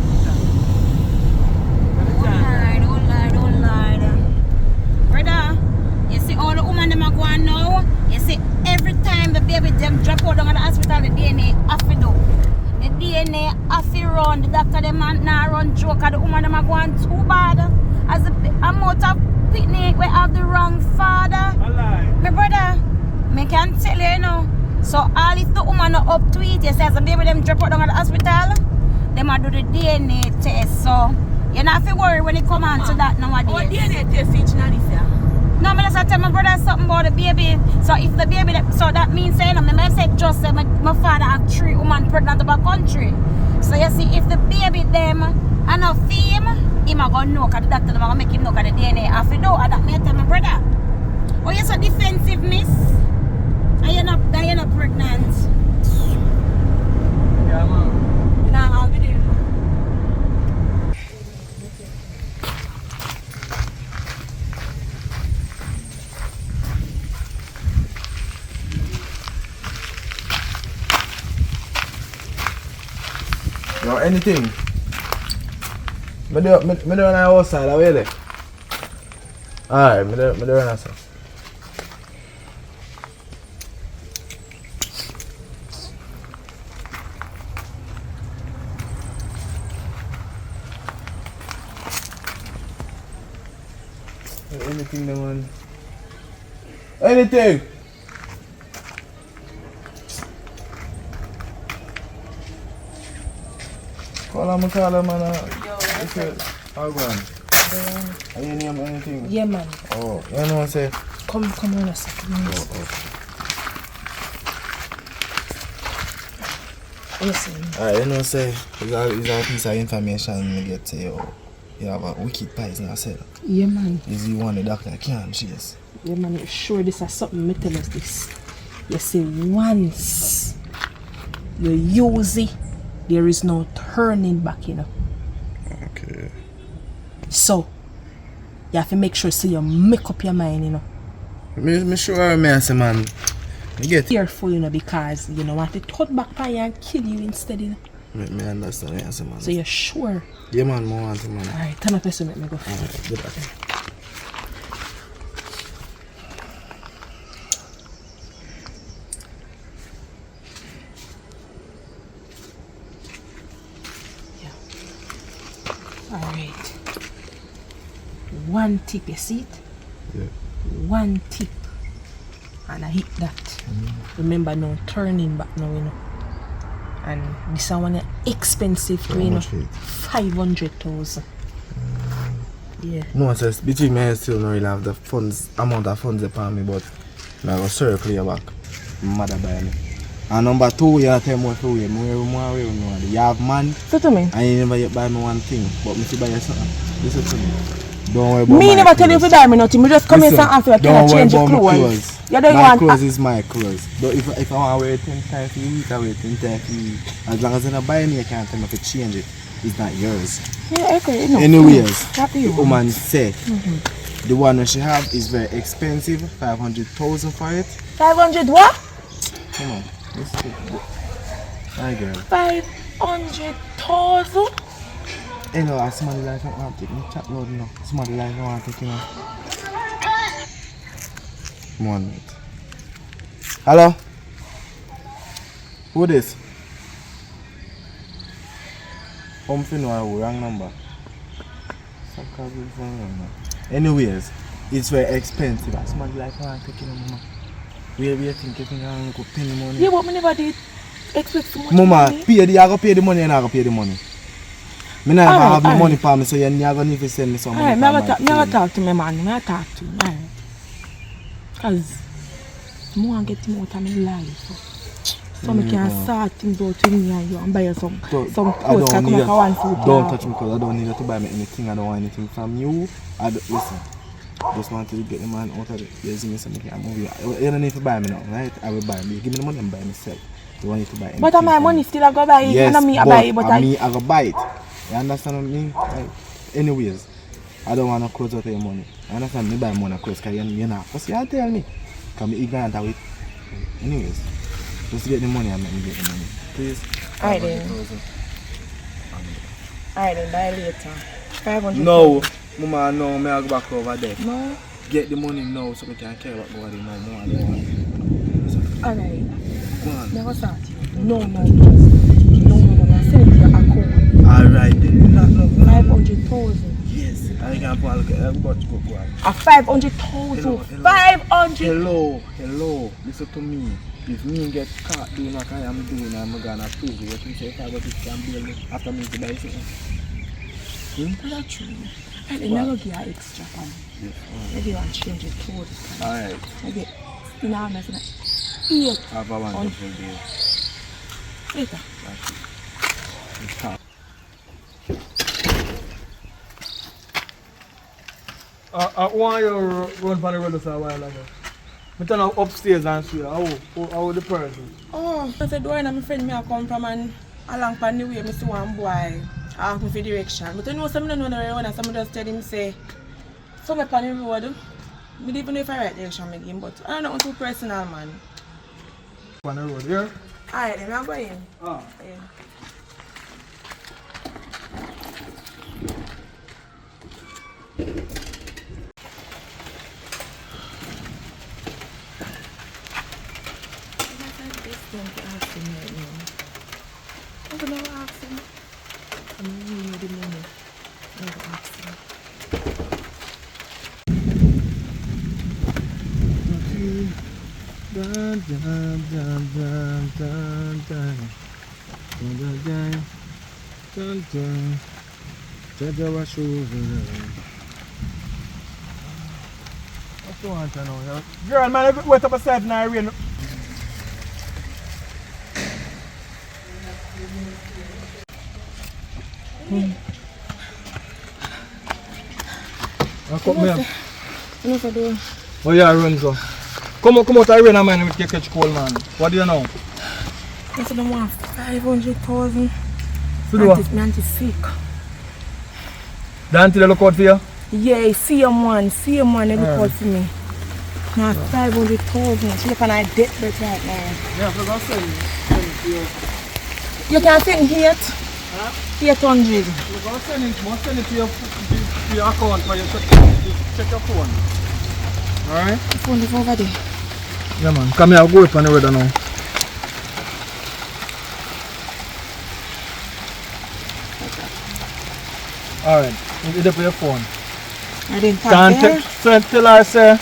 Speaker 5: Oh Lord. Brother, you see all the women them are going now. You see every time the baby them drop out down at the hospital, the DNA have to do. The DNA have to run. The doctor them not run joke. The woman them are going too bad. As the amount of picnic we have the wrong father. My brother, me can tell you, you know. So all if the woman not up to it, you say as the baby them drop out down at the hospital, them are do the DNA test. So you not have to worry when it come on to that nowadays.
Speaker 4: Oh, DNA test each now this year.
Speaker 5: No, I just tell my brother something about the baby. So if the baby, so that means saying, I say just say my father have 3 women pregnant about country. So you see, if the baby them are not fame, him a go know, because the doctor gonna make him know, because the DNA have to do. And that me tell my brother. Oh, you're so defensive, miss. And you're not pregnant.
Speaker 1: Yeah, man.
Speaker 4: You know how we do.
Speaker 3: Yo, anything? Me do on the outside, are you there? Alright, me do on the outside. Anything they want? Anything? Call him, man. I'll go on. Are you name anything?
Speaker 6: Yeah, man.
Speaker 3: Oh, you know what I'm saying?
Speaker 6: Come on a second. Listen.
Speaker 3: Alright, you know say it's a piece of information you get to you have a wicked pies in yourself.
Speaker 6: Yeah, man.
Speaker 3: Is you one the doctor can't chase.
Speaker 6: Yeah, man. Sure, this is something. Me tell us this. You see, once you use it, there is no turning back, you know.
Speaker 3: Okay.
Speaker 6: So, you have to make sure so you make up your mind, you know.
Speaker 3: Me sure I say man. You get
Speaker 6: Careful, you know, because you know want to turn back by you and kill you instead, you know.
Speaker 3: me understand what you say, man.
Speaker 6: So you're sure?
Speaker 3: Yeah, man, more want to, man.
Speaker 6: Alright, turn up your make me go.
Speaker 3: Alright, good luck.
Speaker 6: Alright. One tip, you see it?
Speaker 3: Yeah.
Speaker 6: One tip. And I hit that. Remember, no turning back now, you know. And this one expensive,
Speaker 3: How
Speaker 6: you know.
Speaker 3: much for it?
Speaker 6: 500,000. Yeah.
Speaker 3: No, it says between me and still don't really have the amount of funds upon me, but I go circle your back. Mother by me. And number two, you have to tell me for you. More way, you have man.
Speaker 6: So to me?
Speaker 3: And you never yet buy me one thing, but me to buy you something. Listen to me. Don't worry about
Speaker 6: Me
Speaker 3: my
Speaker 6: never tell you
Speaker 3: clothes.
Speaker 6: to buy me nothing. Me just come in
Speaker 3: Listen,
Speaker 6: and after I
Speaker 3: don't
Speaker 6: can
Speaker 3: worry
Speaker 6: change your
Speaker 3: about my
Speaker 6: clothes.
Speaker 3: clothes.
Speaker 6: You don't
Speaker 3: My
Speaker 6: want
Speaker 3: clothes is my clothes. But if I want to wear it 10 times a week, I wear it 10 times a week. As long as I don't buy me, I can't tell me to change it. It's not yours.
Speaker 6: Yeah, okay, you know.
Speaker 3: Anyways,
Speaker 6: Happy
Speaker 3: the
Speaker 6: you.
Speaker 3: woman said the one that she have is very expensive, 500,000 for it.
Speaker 6: 500 what?
Speaker 3: Come on, let's take it. Hi girl.
Speaker 6: 500,000?
Speaker 3: You know, somebody like I want to take me chat loud now. Somebody like I want to take you now. Come on, mate. Hello? Who this? Home fin or wrong number? Anyways, it's very expensive. Somebody like I want to take you now. Where you think you think I'm going to pay the money?
Speaker 6: Yeah, but me never did expect so much
Speaker 3: Mama,
Speaker 6: money.
Speaker 3: I go pay the money and I go pay the money. Me not even have no money for me, so you're not going to need to send me some money.
Speaker 6: Alright, me never talk to me man. Me never talk to him. Alright. Because I want to get him out of my life. So I can sort things out with me and you and buy you some clothes. I come like I want food.
Speaker 3: Don't touch me because I don't need to buy me anything. I don't want anything from you. Listen, just want to get the man out of it. There's me something I'm moving. You don't need to buy me now, right? I will buy me. Give me the money and buy myself. You want you to buy anything.
Speaker 6: But my money still I go buy it.
Speaker 3: Yes,
Speaker 6: I me I buy it, but
Speaker 3: I go buy it. You understand what I mean? Anyways, I don't want to close out your money. I understand me buy money close because you're not. What's you tell me? Can be ignorant of it. Anyways, just get the money and let me get the money. Please.
Speaker 6: Alright then. Alright then, buy later. 500.
Speaker 3: No, Mama, no, may I go back over there.
Speaker 6: No.
Speaker 3: Get the money now so we can care about going there now.
Speaker 6: Alright.
Speaker 3: Go on.
Speaker 6: Never start. No. I send it to your account.
Speaker 3: Alright then. No.
Speaker 6: 500,000.
Speaker 3: Yes. I can go on. Go on.
Speaker 6: 500,000. 500.
Speaker 3: Hello. Listen to me. If me get caught doing what I am doing, I'm gonna prove you. What you say, 500 can build me after me to buy something.
Speaker 6: That's true. I never give you extra fun.
Speaker 3: Yes.
Speaker 6: Maybe you want to change it clothes.
Speaker 3: Alright.
Speaker 6: Maybe you know, I'm not here.
Speaker 3: Have a wonderful day.
Speaker 6: Later.
Speaker 1: Why you run for the road a while ago? I turn upstairs and see how the person.
Speaker 4: Oh, I said, where my friend me I come from and along the way, I see one boy ask me for direction. But you know, some don't know the way and some just tell him say, so me on the road, I don't even know if I right direction me give, but I don't know too personal, man.
Speaker 1: On the road, yeah?
Speaker 4: Alright, then I'm going.
Speaker 1: Ah.
Speaker 4: Yeah.
Speaker 1: Jaja wash over. Don't want to know. Girl, man, wait up aside now, rain. Come here. Oh yeah, run so. Come out of rain, man, with your catch cold, man. What do you know?
Speaker 6: I said I want 500,000.
Speaker 1: So do what?
Speaker 6: Man, is sick.
Speaker 1: The auntie look out for you?
Speaker 6: Yeah, see him one, they look out for me. Now 500,000. See if I debt right now.
Speaker 1: Yeah, so go send it to you.
Speaker 6: You can send here. 800.
Speaker 1: Go send it to your account where you check your phone. Alright?
Speaker 6: The phone is over there.
Speaker 1: Yeah man, come here, I'll go up on the weather now. Alright, you did your phone.
Speaker 6: I didn't talk there.
Speaker 1: Tell her, say,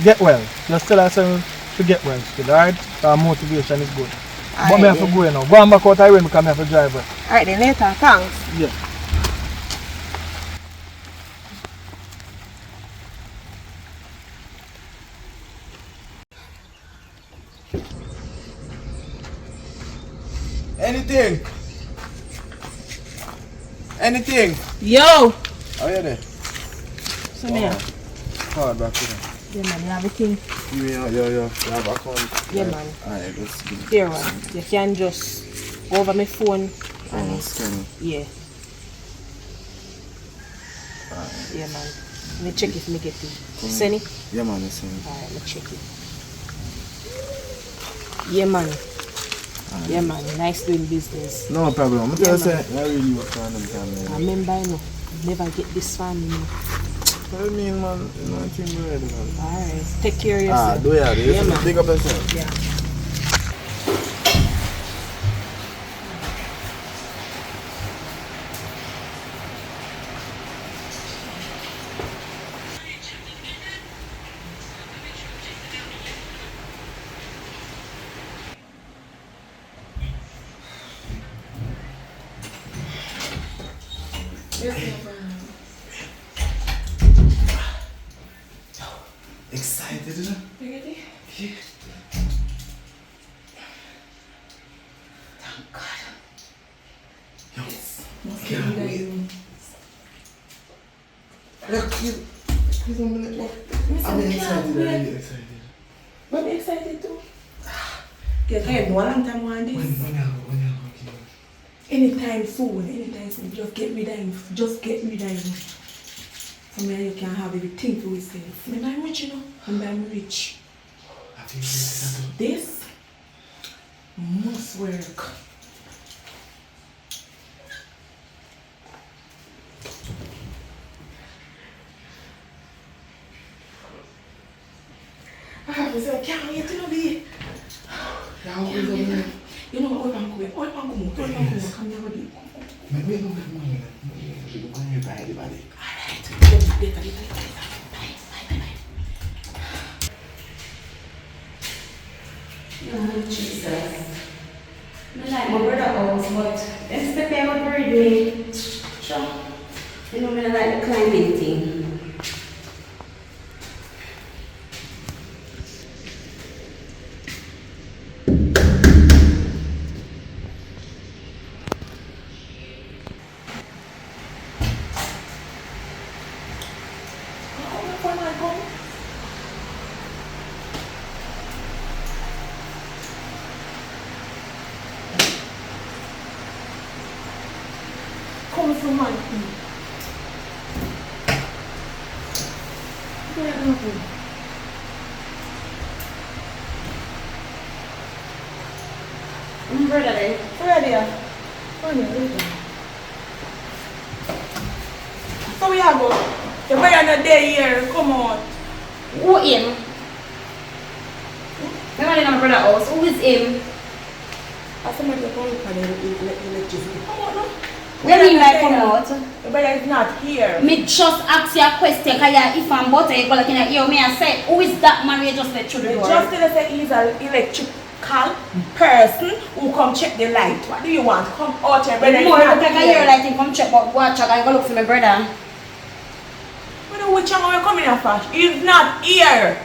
Speaker 1: get well. Just tell her, say, to get well still, alright? Our motivation is good. But I have to go now. Go on back out of the way because I have to drive.
Speaker 6: Alright then, later. Thanks.
Speaker 1: Yeah. Anything?
Speaker 6: Yo!
Speaker 1: How are you there?
Speaker 6: So me.
Speaker 1: Card back to them.
Speaker 6: Yeah man, you have a thing.
Speaker 1: You have account.
Speaker 6: Yeah man.
Speaker 1: Alright, let's give it.
Speaker 6: There one. You can just go over my phone and
Speaker 1: scan.
Speaker 6: yeah. Yeah man. Let me check if me get it. Send it?
Speaker 1: Yeah man, it's in.
Speaker 6: Alright, let me check it. Yeah man. Yeah man, nice doing business.
Speaker 1: No problem. I'm
Speaker 6: Yeah,
Speaker 1: just saying, I really work for them time.
Speaker 6: I remember I know. Never get this far, you know.
Speaker 1: What do you mean, man? You know, I think you're ready, man.
Speaker 6: Alright, take care of yourself.
Speaker 1: Do ya?
Speaker 6: Yeah, man.
Speaker 1: Big up yourself.
Speaker 6: Yeah.
Speaker 3: Excited, isn't it?
Speaker 4: Ready?
Speaker 3: Yeah.
Speaker 4: Thank God.
Speaker 3: Yes.
Speaker 4: Can't wait.
Speaker 3: Look, please 1 minute more. I'm excited, really excited.
Speaker 4: I'm excited too. Get ahead, no long time on this.
Speaker 3: When you go,
Speaker 4: Anytime soon. Just get me down. So me and you can have everything for yourself. Me I'm rich, you know. I'm rich.
Speaker 3: I think this is
Speaker 4: This must work. I can't wait to be. You know what? I'm going. Come here, buddy.
Speaker 3: Maybe no, you're going to buy everybody.
Speaker 5: Oh, Jesus. I like my brother house, but them step here would worry me. Sure. You know, I like the climbing thing.
Speaker 4: Come from man.
Speaker 5: Brother, then.
Speaker 4: So we are going. The brother not there here. Come on.
Speaker 5: Who him? Remember in my brother house, who is him?
Speaker 4: I somebody come look at the electricity. Come on, no.
Speaker 5: When he like come out?
Speaker 4: The brother is not here.
Speaker 5: Me just ask you a question, because if I'm butter, you go like in a ear, me I say, who is that man you just let through the door?
Speaker 4: Just tell us that he's an electrical person who come check the light. What do you want? Come out here, brother.
Speaker 5: More look like a ear light and come check, but watch, I go look for my brother.
Speaker 4: What do you which one are you coming here for? He's not here.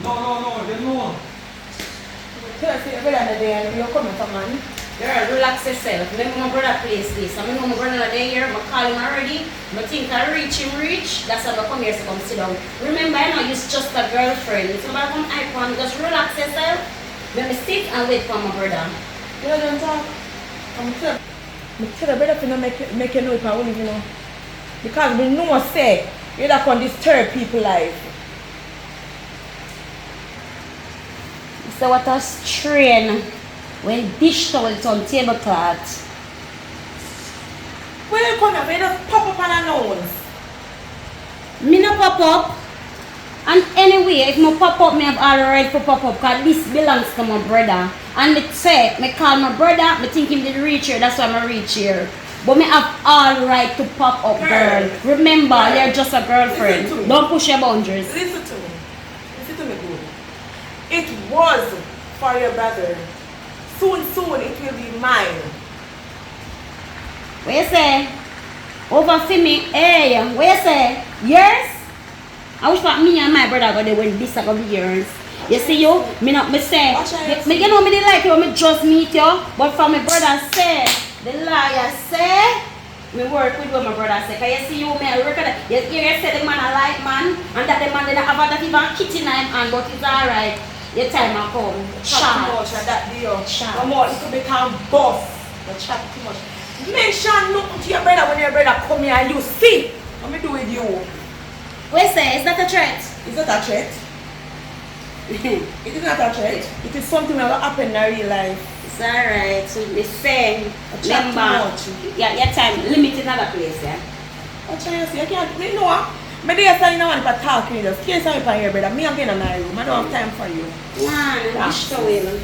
Speaker 1: No, they know.
Speaker 4: Tell us your brother there and you're coming from man.
Speaker 5: Girl, relax yourself. Remember my brother plays this. I know my brother there here. I call him already. I think I reach. That's why I come here to come sit down. Remember, I know you're just a girlfriend. So I come icon, just relax yourself. Let me sit and wait for my brother.
Speaker 4: You don't talk. I'm tell you better to not make you know if I won't even know. Because we know say you that can disturb people's life.
Speaker 5: So what a strain when dish towel on tablecloth.
Speaker 4: Where you come here? You just pop up and announce.
Speaker 5: Me no pop up. And anyway, if I pop up, me have all right to pop up because this belongs to my brother. And me say, me call my brother, me think him did reach here, that's why I reach here. But me have all right to pop up, girl. Remember, you're just a girlfriend. Don't push your boundaries.
Speaker 4: Listen to me. Listen to me good. It was for your brother. Soon it will be mine.
Speaker 5: What you say? Over for me, hey, what you say? Yours? I wish that me and my brother go there when this are gonna be yours. You see you? Me say, me you know me they like you, me just meet you. But for my brother say, the lawyer say, me work with what my brother say. Cause you see you, me I work at you hear you say the man a like man, and that the man didn't have that even kitty in him hand, but it's alright. Your time will come.
Speaker 4: Chat too much and that deal. No more, it could become boss. But chat too much. Mention nothing to your brother when your brother come here and you see what me do with you.
Speaker 5: Wait, say, is that a threat?
Speaker 4: Is that a threat? It is not a threat. It is something that will happen in real life.
Speaker 5: It's alright. So the same.
Speaker 4: Chat too
Speaker 5: Remember,
Speaker 4: much.
Speaker 5: yeah, your time limited another place, yeah?
Speaker 4: What you say? You can't, you know what? I don't want to talk to you. Just case I'm here, brother. Me, I'm getting in my room. I don't have time for you.
Speaker 5: Man, dish towel.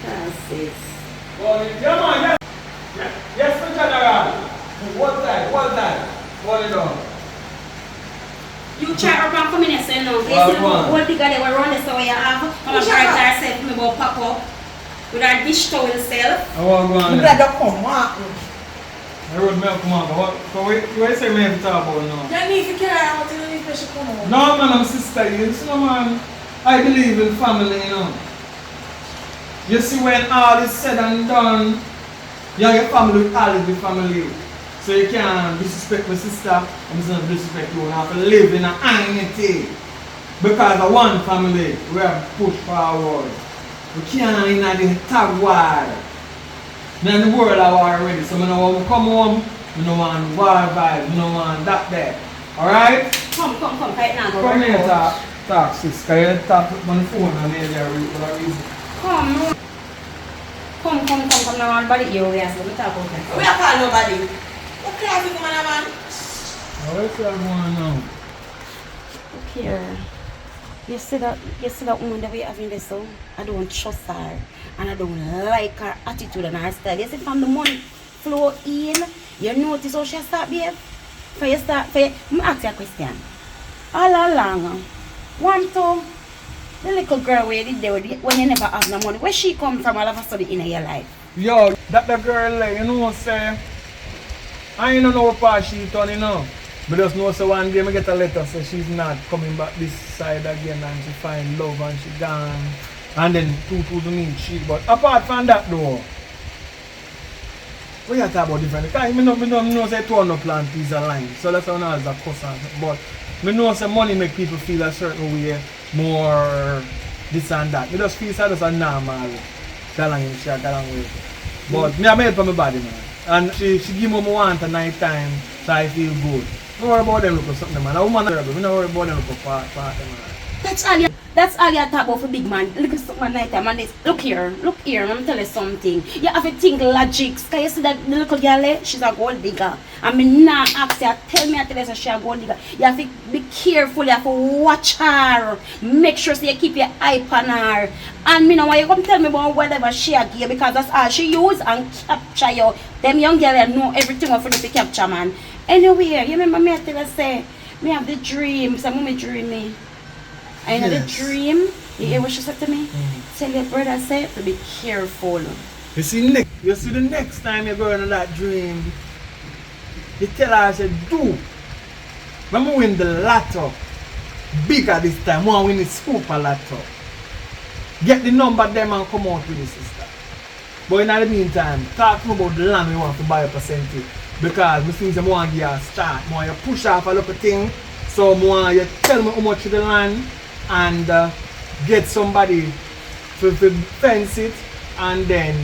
Speaker 5: That's it.
Speaker 1: Come on, yes, Mr. General. What time? Hold it on.
Speaker 5: You try to come in and say no. They
Speaker 1: Well,
Speaker 5: see the whole bigger they were running so you have. Come and try to say me about pop up with our dish towel self.
Speaker 1: I want to go on
Speaker 4: I'm
Speaker 1: there.
Speaker 4: glad you come.
Speaker 1: I wrote milk, come on. What you say me have to talk about now?
Speaker 4: You need to carry out. You need to come on.
Speaker 1: No, man, I'm sister. You see, no, man. I believe in family, you know. You see, when all is said and done, you have your family with all the family. So you can't disrespect my sister, and it's not disrespect you. You have to live in an unity. Because of one family, we have to push forward. We can't in the tag war. Now in the world I war already. So I know when we come home, we don't want war vibe, we don't want that there. Alright?
Speaker 5: Come right now.
Speaker 1: Come here, talk sis. Because you talk on the phone and there for a reason.
Speaker 5: Come now, everybody here we are so we talk about that.
Speaker 4: We are calling nobody. What class is man, man?
Speaker 1: What's that going on?
Speaker 5: Look here. You see that woman that we having this so? I don't trust her and I don't like her attitude and her style. You see from the money flow in, you notice how she start behave? Let me ask you a question. All along, the little girl where you did there when you never have no money, where she come from all of a sudden in your life?
Speaker 1: Yo, that the girl like, you know what I'm saying? I ain't know what part she done, you know. But just know so one day I get a letter say she's not coming back this side again and she find love and she gone. And then two to meet she. But apart from that though, we are talking about different. Because I know say turn up plan is a line. So that's how I know a cuss. But I know say money make people feel a certain way, more this and that. I just feel so just a normal. Galang way. But me I made for my body man. And she give me what I want at night time, so I feel good. Don't worry about them look for something man. A woman terrible, we don't worry about them look for part man.
Speaker 5: That's all you talk about for big man. Look at something at night time and this. Look here, I'm telling you something. You have to think logic. Can you see that the little girl, she's a gold digger. I mean not ask her, tell her she's a gold digger. You have to be careful, you have to watch her. Make sure so you keep your eye on her. And me know why you come tell me about whatever she give because that's all she use and capture you. Them young girls know everything of to capture man. Anyway, you remember me I tell her say, me have the dream, so mommy dream me. I had a dream. You hear what she said to me? Tell your brother say to be careful.
Speaker 1: You see the next time you're going to that dream, You tell her, I said, do. When we win the lotto, bigger this time, we win the super lotto. Get the number them and come out with the sister. But in the meantime, talk to me about the land we want to buy a percentage. Because we think I want to give you a start. I want you push off a little thing. So I want you tell me how much of the land and get somebody to fence it, and then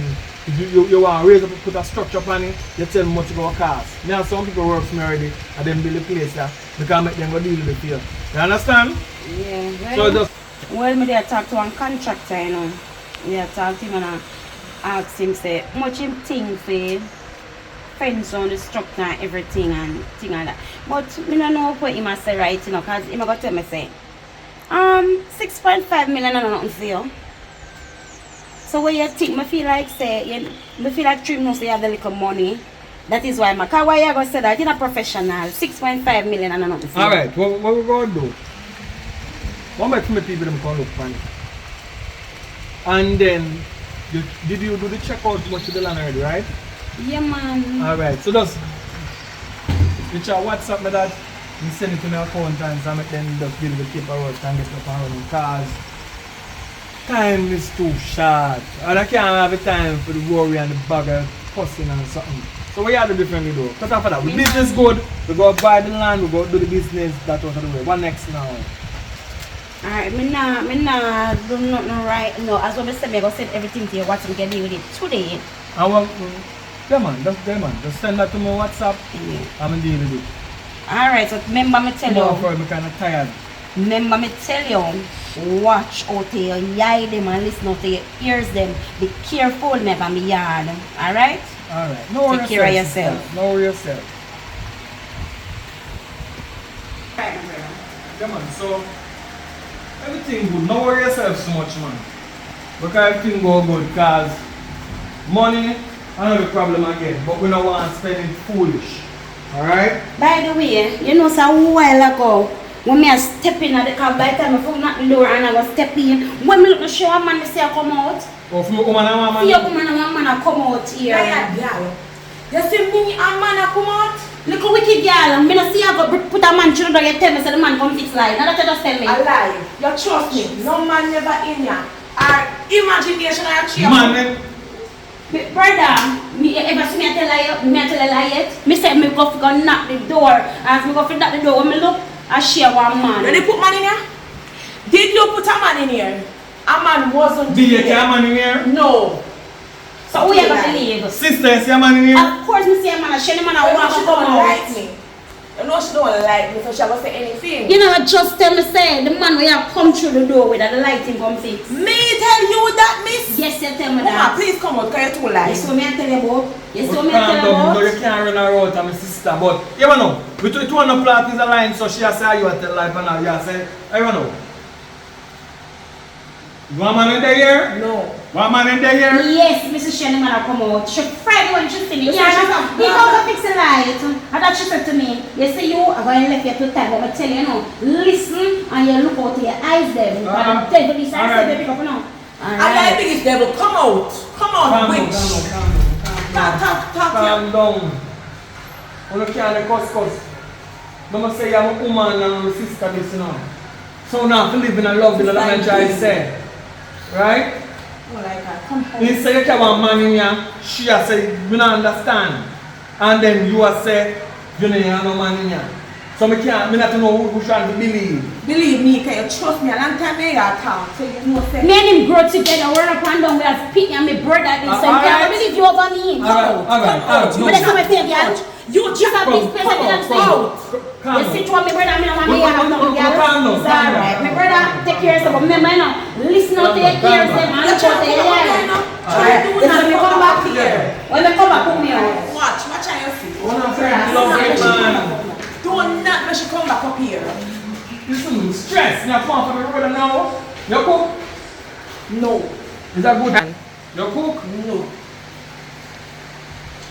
Speaker 1: you want to raise up, put a structure on it, you tell me how much it will cost. Now some people work for me already and then build a place there because I make them go deal with the field. You understand?
Speaker 5: Yeah.
Speaker 1: So just
Speaker 5: Well, me there talk to one contractor, you know. Me talk to him and I ask him, say, how much him think for fence on the structure and everything and thing like that. But me don't know what he must say right, you know, because he got to tell me, say, 6.5 million and nothing for you. So what you think? Me feel like, say, me feel like 3 months you have the little money. That is why my car, why you going to say that? You're not professional. 6.5 million and nothing for you.
Speaker 1: alright, what we going to do? One make me people them come look for it. And then, did you do the checkout much of the land already, right?
Speaker 5: Yeah, man.
Speaker 1: Alright, so just reach out WhatsApp me that, you send it to my account and I make them just give the paperwork and get the power on because time is too short. And I can't have the time for the worry and the bag of fussing and something. So we have to do differently though. Cut off of that. The business good, we go buy the land, we go do the business, that's what I do. What next now?
Speaker 5: Alright, me nah do nothing right. No, as what I said, I go send everything to you, what we can deal with it today.
Speaker 1: I want, just send that to my WhatsApp.
Speaker 5: Yeah.
Speaker 1: I'm gonna deal with it.
Speaker 5: Alright, so remember me tell
Speaker 1: No,
Speaker 5: you.
Speaker 1: I'm kind of tired.
Speaker 5: Remember me tell you, watch out to your eye them and listen out to your ears them. Be careful never me yard. Alright?
Speaker 1: Alright. No
Speaker 5: Take care of yourself.
Speaker 1: Sister. No worry yourself. Come on, so everything good. No worry yourself so much, man. Because everything go good because money, another problem again. But we don't want to spend it foolish. Alright?
Speaker 5: By the way, you know, so a while ago, when me step in at the car, by the time I found out the door and I was step in, when me look to show a man, I say I come out.
Speaker 1: Oh, from a woman and a man?
Speaker 5: See a woman and a man I come out here.
Speaker 4: Yeah, girl. You see me and man a come out?
Speaker 5: Look a wicked girl, me not see I go put a man through the door, you tell me so the man come fix line. Now that you just tell me.
Speaker 4: A lie. You trust me. No man never in here. Our imagination are cheap.
Speaker 1: Man,
Speaker 5: Brother, me ever see me tell a lie yet? Me say me go knock the door. As me go knock the door, when me look, I share one man.
Speaker 4: Did you put man in here? Did you put a man in here? A man wasn't
Speaker 1: do you
Speaker 4: here.
Speaker 1: see a man in here?
Speaker 4: No.
Speaker 5: So who you gonna believe?
Speaker 1: Sister, you see a man in here?
Speaker 5: Of course me see a man, she man I
Speaker 4: You know
Speaker 5: want
Speaker 4: she
Speaker 5: to
Speaker 4: don't
Speaker 5: come
Speaker 4: like
Speaker 5: out.
Speaker 4: me. You know she don't like me, so she will say anything.
Speaker 5: You know, just tell me say the man where you come through the door with the lighting come fix.
Speaker 4: Me tell you that, miss?
Speaker 5: Yes, you tell me
Speaker 4: Mama,
Speaker 5: that.
Speaker 4: please come out, because you're too lying.
Speaker 5: Yes, so me I tell you about. Yes, so
Speaker 1: But
Speaker 5: me I tell you
Speaker 1: calm down,
Speaker 5: about.
Speaker 1: you can't run her out, my sister. But you don't know, between two and a plot is a line, so she has say you tell life and now you say, I don't know. You want man in the here?
Speaker 4: No.
Speaker 1: Want man in the here?
Speaker 5: Yes, Mrs. Shannon man come out. She Friday when she see me.
Speaker 4: You
Speaker 5: Yeah,
Speaker 4: say she's a
Speaker 5: he come to fix the light. And that she said to me, you say you are going to left you to time, but I tell you, listen and you look out to your eyes there. And the devil is I say, baby, come on.
Speaker 4: I think it's devil. Come out. Come out, witch.
Speaker 1: Calm down. You can't cuss. Don't say you're a woman and a sister, this, you know. So now to live in a love, in a man try to say. Right?
Speaker 4: Oh, like that. Come home.
Speaker 1: You say you have a man in here, she has say, you don't understand. And then you have say, you know you have no man in here. So me not know who trying to believe.
Speaker 4: Believe me, because you trust me. A long time I got talk, so you know say.
Speaker 5: Me and him grow together, we're up and down, we have Pete and my brother this and I believe you over me.
Speaker 1: Alright.
Speaker 5: But that's how I feel, girl.
Speaker 4: You
Speaker 5: She's a big place, I didn't say. You see, to my brother, I mean, my have nothing, girl. It's alright. My brother, take care of yourself, but remember, you know, listen out to your care of yourself and look out to your life. Alright, listen, when we come back here, when we come back, put me out.
Speaker 4: Watch how you feel.
Speaker 1: One of them love it, man.
Speaker 4: Do not make she come back up here.
Speaker 1: Listen, stress. Now come on for the road now. You cook?
Speaker 4: No.
Speaker 1: Is that good? You cook?
Speaker 4: No.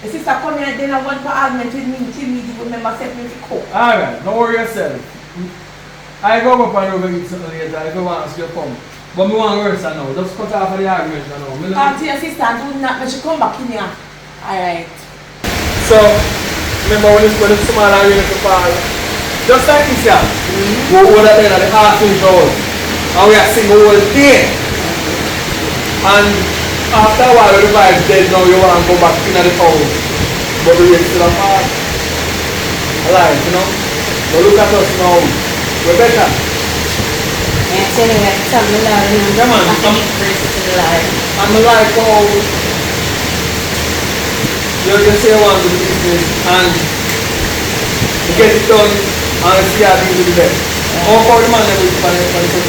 Speaker 4: The sister come here and then I want to argument with me till me to remember something to cook.
Speaker 1: Alright, don't worry yourself. I go up and over eat something later if you want us to come. But me want worse now. Just cut off the argument now.
Speaker 4: Talk to your sister and do not make she come back in here. Alright.
Speaker 1: So, remember when it's small and rain to fall? Just like this here. We hold that in at the half-inch house. And we are singing all day. And after a while, the vibe's dead now, you want to go back in the house. But the rain still apart. Alive, you know? But look at us now. We're better.
Speaker 5: Yeah, tell me what, tell me Lord, you know.
Speaker 1: Yeah, man.
Speaker 5: I think it's praise to the Lord.
Speaker 1: I'm like how you say one to the business and you get it done and see how you do the best. How far the man never is for the project?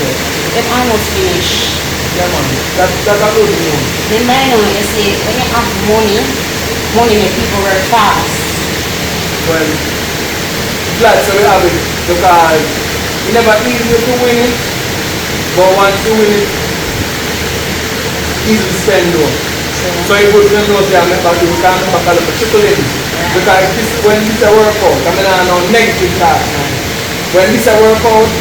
Speaker 5: They're almost finished.
Speaker 1: Yeah, man. That's a good thing.
Speaker 5: Then by now, you see, when you have money make people work fast.
Speaker 1: Well, glad so we have it because it's never easy to win it, but once you win it, easy to spend though. So you put them those there, but you can't come back a triple in. Because when this a workout, I mean I know negative thoughts. When this a workout,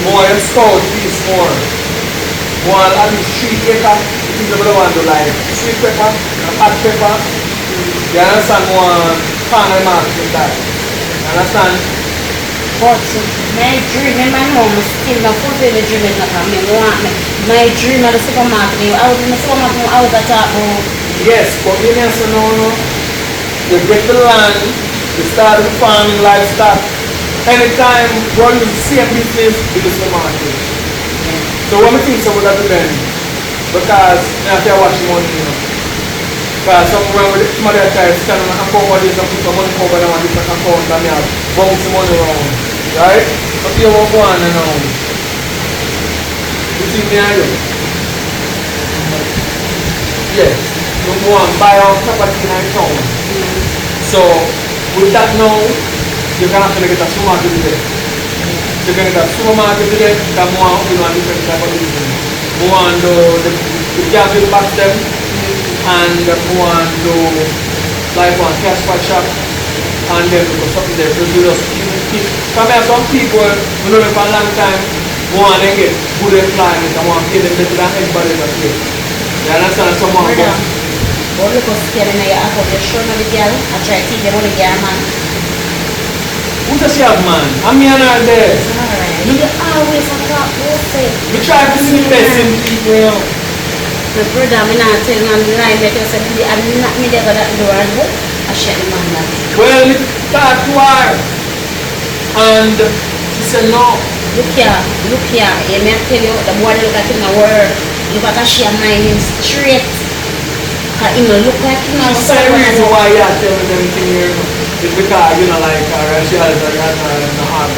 Speaker 1: more you scout this more at least 3 acres, it is the one to like sweet pepper, hot pepper. You understand more panel market that. You understand?
Speaker 5: But my dream, and my mom still not fulfill the dream in my dream at the supermarket. I was in the supermarket, I was at home.
Speaker 1: Yes, but you know, so no. You get the land, you start the farming livestock. Anytime you use the same business, you do the market. So what I think so would have been, because you have to watch money, you know. Because somewhere with some other guys stand on an account where there's some money covered on a different account and you have bounce money around. Right? But you won't go on and on. You see me and you? Yes. You go and buy out property in a town. So with that now, you can actually get a supermarket today. You can get a supermarket today that more open on different type of business. More on the garbage box them and more on the like on cash for shop and then do something there. So you just keep. Come here, some people who know them for a long time want to get good employment and want to pay them better than anybody else here. You understand? Someone
Speaker 5: All the costs here in your account, you show me the girl, I try to take them on the girl, man.
Speaker 1: who's a chef man? I'm here not there.
Speaker 5: It's alright. You always talk bullshit.
Speaker 1: We try to see the best in people.
Speaker 5: My brother, I'm not telling on the line that you said, I'm not me there, but I do a book. I share the man that.
Speaker 1: Well, we talk to her. And she said no.
Speaker 5: Look here, you may tell you, the boy look at him a word. Look at she and mine is straight. Because he look like him a
Speaker 1: That's the reason why you have to tell me everything here. It's because you know like her and she has her and the heart.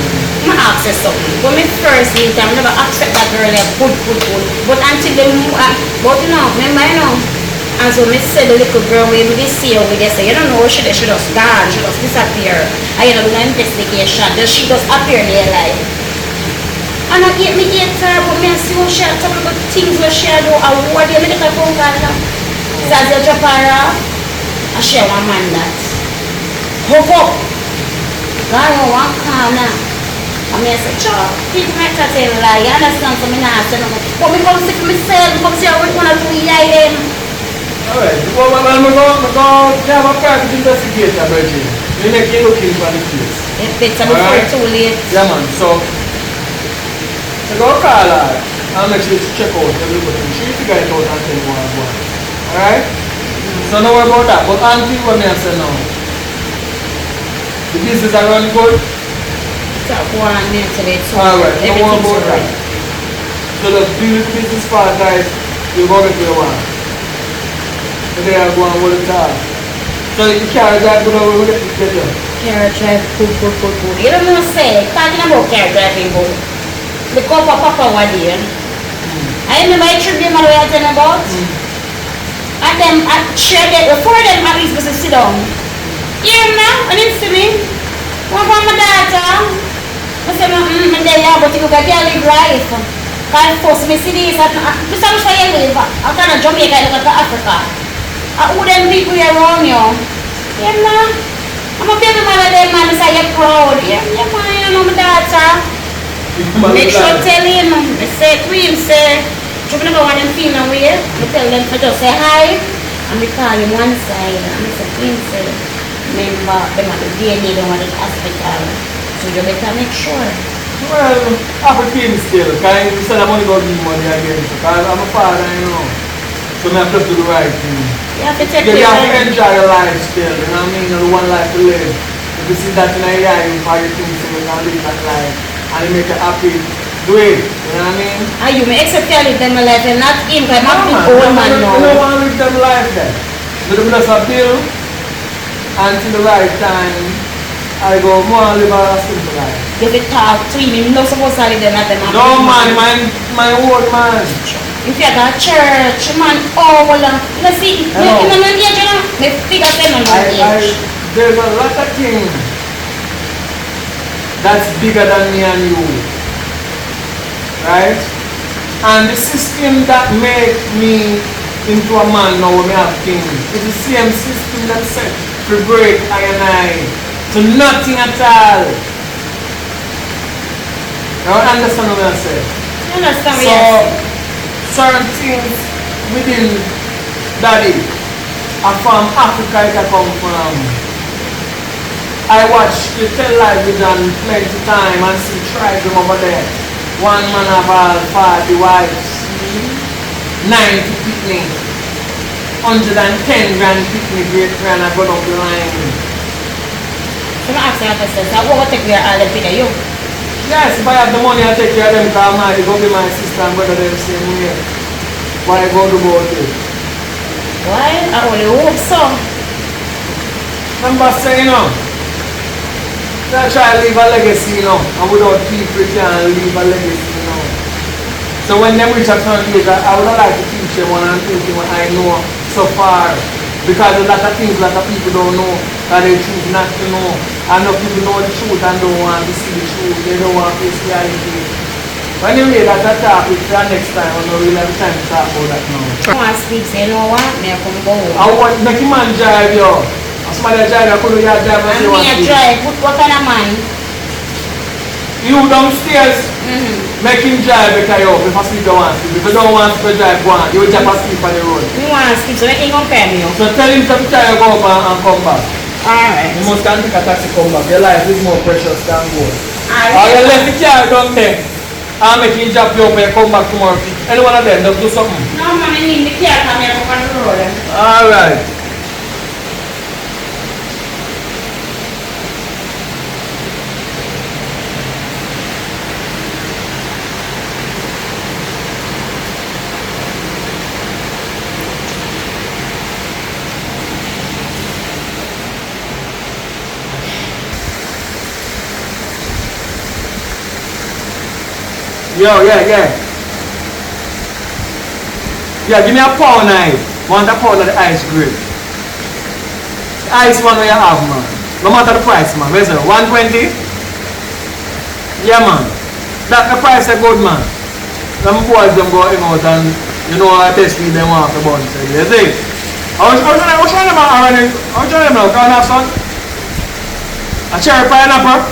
Speaker 5: I ask you something. When we first meet, I never accept that girl like good. But until they move, but you know, remember, you know, as when I said the little girl, we see her, we just say, you don't know, she just gone, she just disappear. I you know, do an investigation, she just appear there like. And I get me get her, but me see what she talk about things where she do, and what they make a phone call now. So as you drop her off, I share one man that. Hook up. God, you want corner. I mean, I say, sure, people might tell you lie, you understand, so I say no. But I come see for myself, come see how we want to do them.
Speaker 1: Alright, well, I'm going to have a private investigator, Virgin. You make you looking for the case.
Speaker 5: If it's before it's too late.
Speaker 1: Yeah, man, so I go call her and make sure to check out everybody. She figure it out and tell you what I want. Alright? So don't worry about that. But until when I say now, the business are running good.
Speaker 5: Start going on there today, so
Speaker 1: Alright, don't worry
Speaker 5: everything's
Speaker 1: about that.
Speaker 5: alright.
Speaker 1: So the business part, guys, you go get to the one. So they are going all the time. So you carry that good over with it, get you.
Speaker 5: Carrot drive, good. You don't know say, talking about carrot driving, good. The cup of Papa was there. I remember I trip them all I tell about. And them, I share that, before them at least was to sit down. Hear him now, and him see me. One from my daughter. I said, I'm there, yeah, but you can't live life. Because first, me see this, this is how you live. I'm kind of Jamaica, I look at Africa. Who them people around you? Yeah, man. I'm a baby mother there, man. I say you're proud. Yeah, man, you know my daughter. Make sure tell him. I say Queen, say, if you never want them feel no way, I tell them to just say hi. And we call him one side. And I say Queen, say, Remember, them at the DNA, them at the hospital. So you better make sure.
Speaker 1: Well, I have a kid still, okay? Instead of money go give money again. Because I'm a father, you know. So I have to do the right thing.
Speaker 5: You have to take
Speaker 1: You
Speaker 5: care
Speaker 1: have to
Speaker 5: of
Speaker 1: enjoy your life still, you know what I mean? You know, one life to live. If you see that in a year, you probably think you can live that life. And it make you happy. Do it, you know what I mean?
Speaker 5: and you may accept to live them life and not him, because I'm a big old man
Speaker 1: You
Speaker 5: now.
Speaker 1: don't want to live them life then. But I'm just a bill until the right time. I go more live a simple life.
Speaker 5: If you talk to him, you're not supposed to live them at them.
Speaker 1: No man, my old man.
Speaker 5: If you got church, man, oh, well, you see, you know, age, you know, me figure them on age.
Speaker 1: There's a lot of things that's bigger than me and you. Right? And the system that make me into a man now when I have things, it's the same system that set to break I and I to nothing at all. You understand what I say?
Speaker 5: You understand what
Speaker 1: So,
Speaker 5: you're saying?
Speaker 1: certain things within daddy are from Africa it come from. I watch the television plenty time and see tribes them over there. One man have all 40 wives, 90 picnic, 110 grand picnic great grand I go down the line.
Speaker 5: So I'm asking you a question, so what will take care of all the people you?
Speaker 1: Yes, if I have the money I take care of them because I go be my sister and brother them same way. Why I go to about it?
Speaker 5: Why? I only hope so.
Speaker 1: Remember saying, you know, I try to leave a legacy, you know, and without people you can't leave a legacy, you know. So when them reach a certain age, I would like to teach them one and two things what I know so far. Because a lot of things a lot of people don't know that they choose not to know. And enough people know the truth and don't want to see the truth. They don't want to face reality. But anyway, that's a topic for next time. I don't really have time to talk about that now.
Speaker 5: I want to speak, say, you know what? Me I come go home.
Speaker 1: I want make him man drive you. Somebody drive, I couldn't drive.
Speaker 5: And me a drive, what kind of man?
Speaker 1: You downstairs, make him drive because you if I sleep don't want to. If you don't want to drive, go on. You will just sleep on the road.
Speaker 5: You want to speak, so make him compare me.
Speaker 1: So tell him to try to go up and come back.
Speaker 5: Alright.
Speaker 1: You must can't take a taxi come back. Your life is more precious than gold.
Speaker 5: Alright.
Speaker 1: Or you left the car down there and make him drop you up and come back tomorrow. Any one of them, they'll do something.
Speaker 5: No, man, I need the car come here up on the road.
Speaker 1: Alright. Yo, yeah. Yeah, give me a pound knife. Want a pound of the ice grill. The ice one where you have, man. No matter the price, man. Where's it? 120? Yeah, man. That the price is good, man. Some boys them go out and you know I test me them off the bunch. You see? How much them are running? How much them now? Can I have some? A cherry pineapple?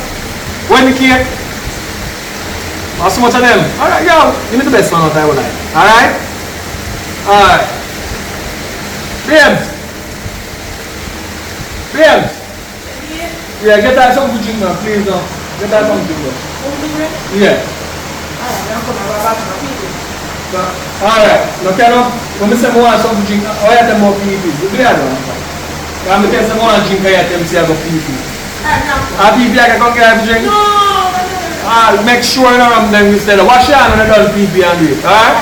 Speaker 1: When the cake? Or so much of them? Alright, yo, give me the best one out I would like. Alright? Alright. Babes! Yeah, get that something to drink now, please now. Get that something to drink. Yeah. Alright, now can you, when I say I want something to drink, I want them more PP. You do that one? When I tell them I want to drink, I have them say I got PP. PP I can come get a drink? No! Make sure you know them instead of wash your hand when you done PP and do it, alright?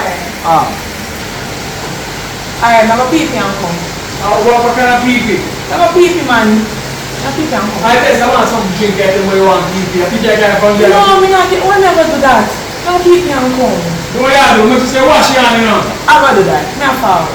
Speaker 4: Alright, I'm a PP and come.
Speaker 1: What kind of PP?
Speaker 4: I'm a PP man. I'm a PP and come.
Speaker 1: I guess I want some drink get them where you want PP. I think I can come there.
Speaker 4: No, me not. I never do that. I'm a PP and come.
Speaker 1: What you do? Make you say wash your hand, you know?
Speaker 4: I'm gonna do that. Me a fall.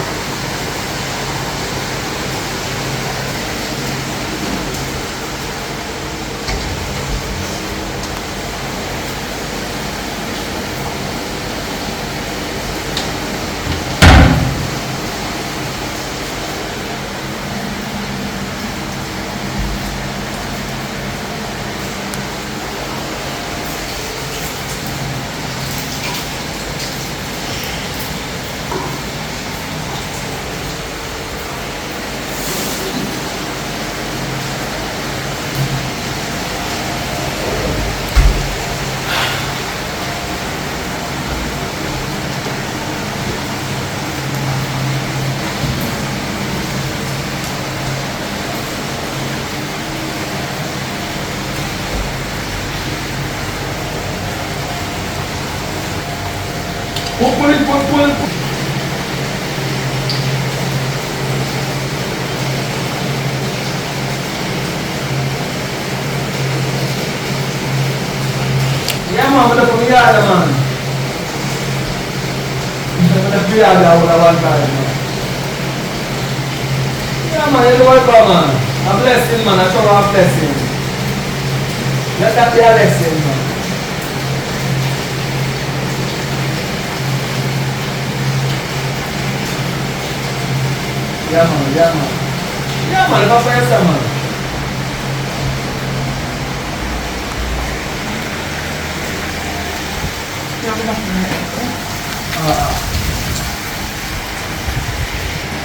Speaker 1: Yeah, man, you know what, man? A blessing, man. I show you a blessing. Let that be a lesson, man. Yeah, man. Yeah, man. Yeah, man. That's what I said, man.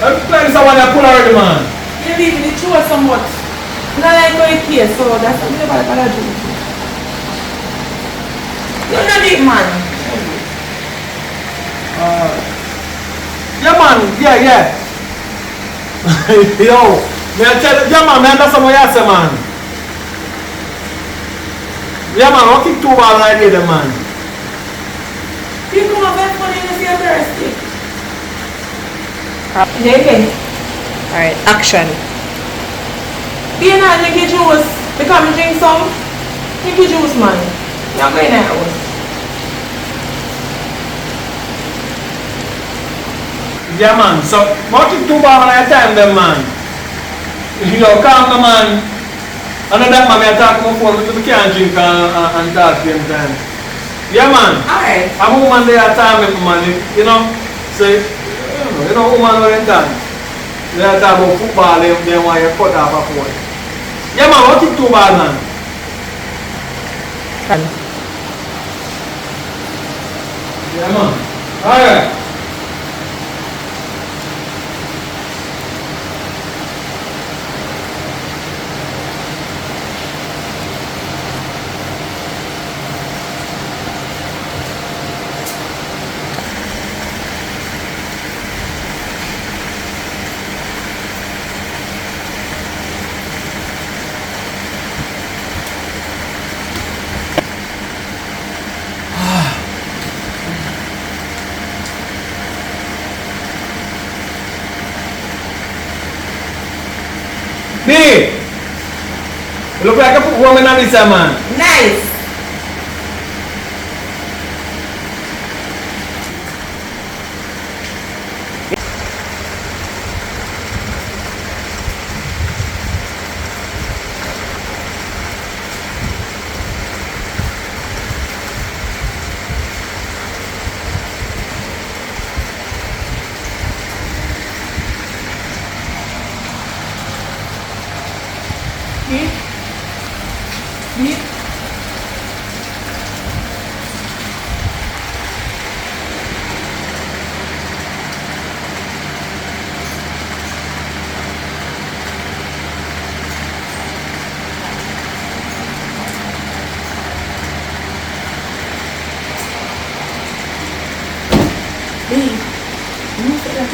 Speaker 1: Let's play someone that pull already, man.
Speaker 6: You leave the chore so much. Not like how it here, so that's what I'm gonna do. You're not big man.
Speaker 1: Yeah, man. Yeah. Yo, yeah, man. Man, that's what I say, man. Yeah, man. I'll kick 2 balls like that, man.
Speaker 6: You come up and funny if you're thirsty. Okay. Alright, action. You know, drink juice. Because I drink some. Drink juice, man. You're going out.
Speaker 1: Yeah, man. So, I'll kick 2 balls at a time, then, man. You calm the man. And that man, I talk on my phone because we can't drink and talk at the same time. Yeah, man.
Speaker 6: Alright.
Speaker 1: I'm a woman there at time, man. You know, so, you know, woman when time. They talk about football, they want you cut off a phone. Yeah, man, what is 2 balls, man? Yeah, man. Alright. B! You look like a woman on this man.
Speaker 6: Nice.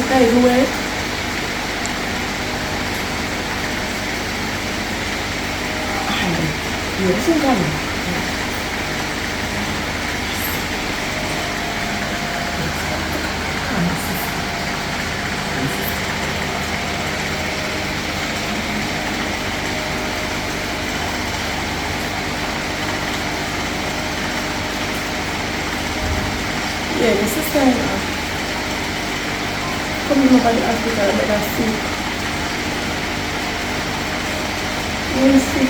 Speaker 6: Everywhere. Yes, I'm coming. Yeah, this is fine. Coming over the hospital, but I see. Where is sick?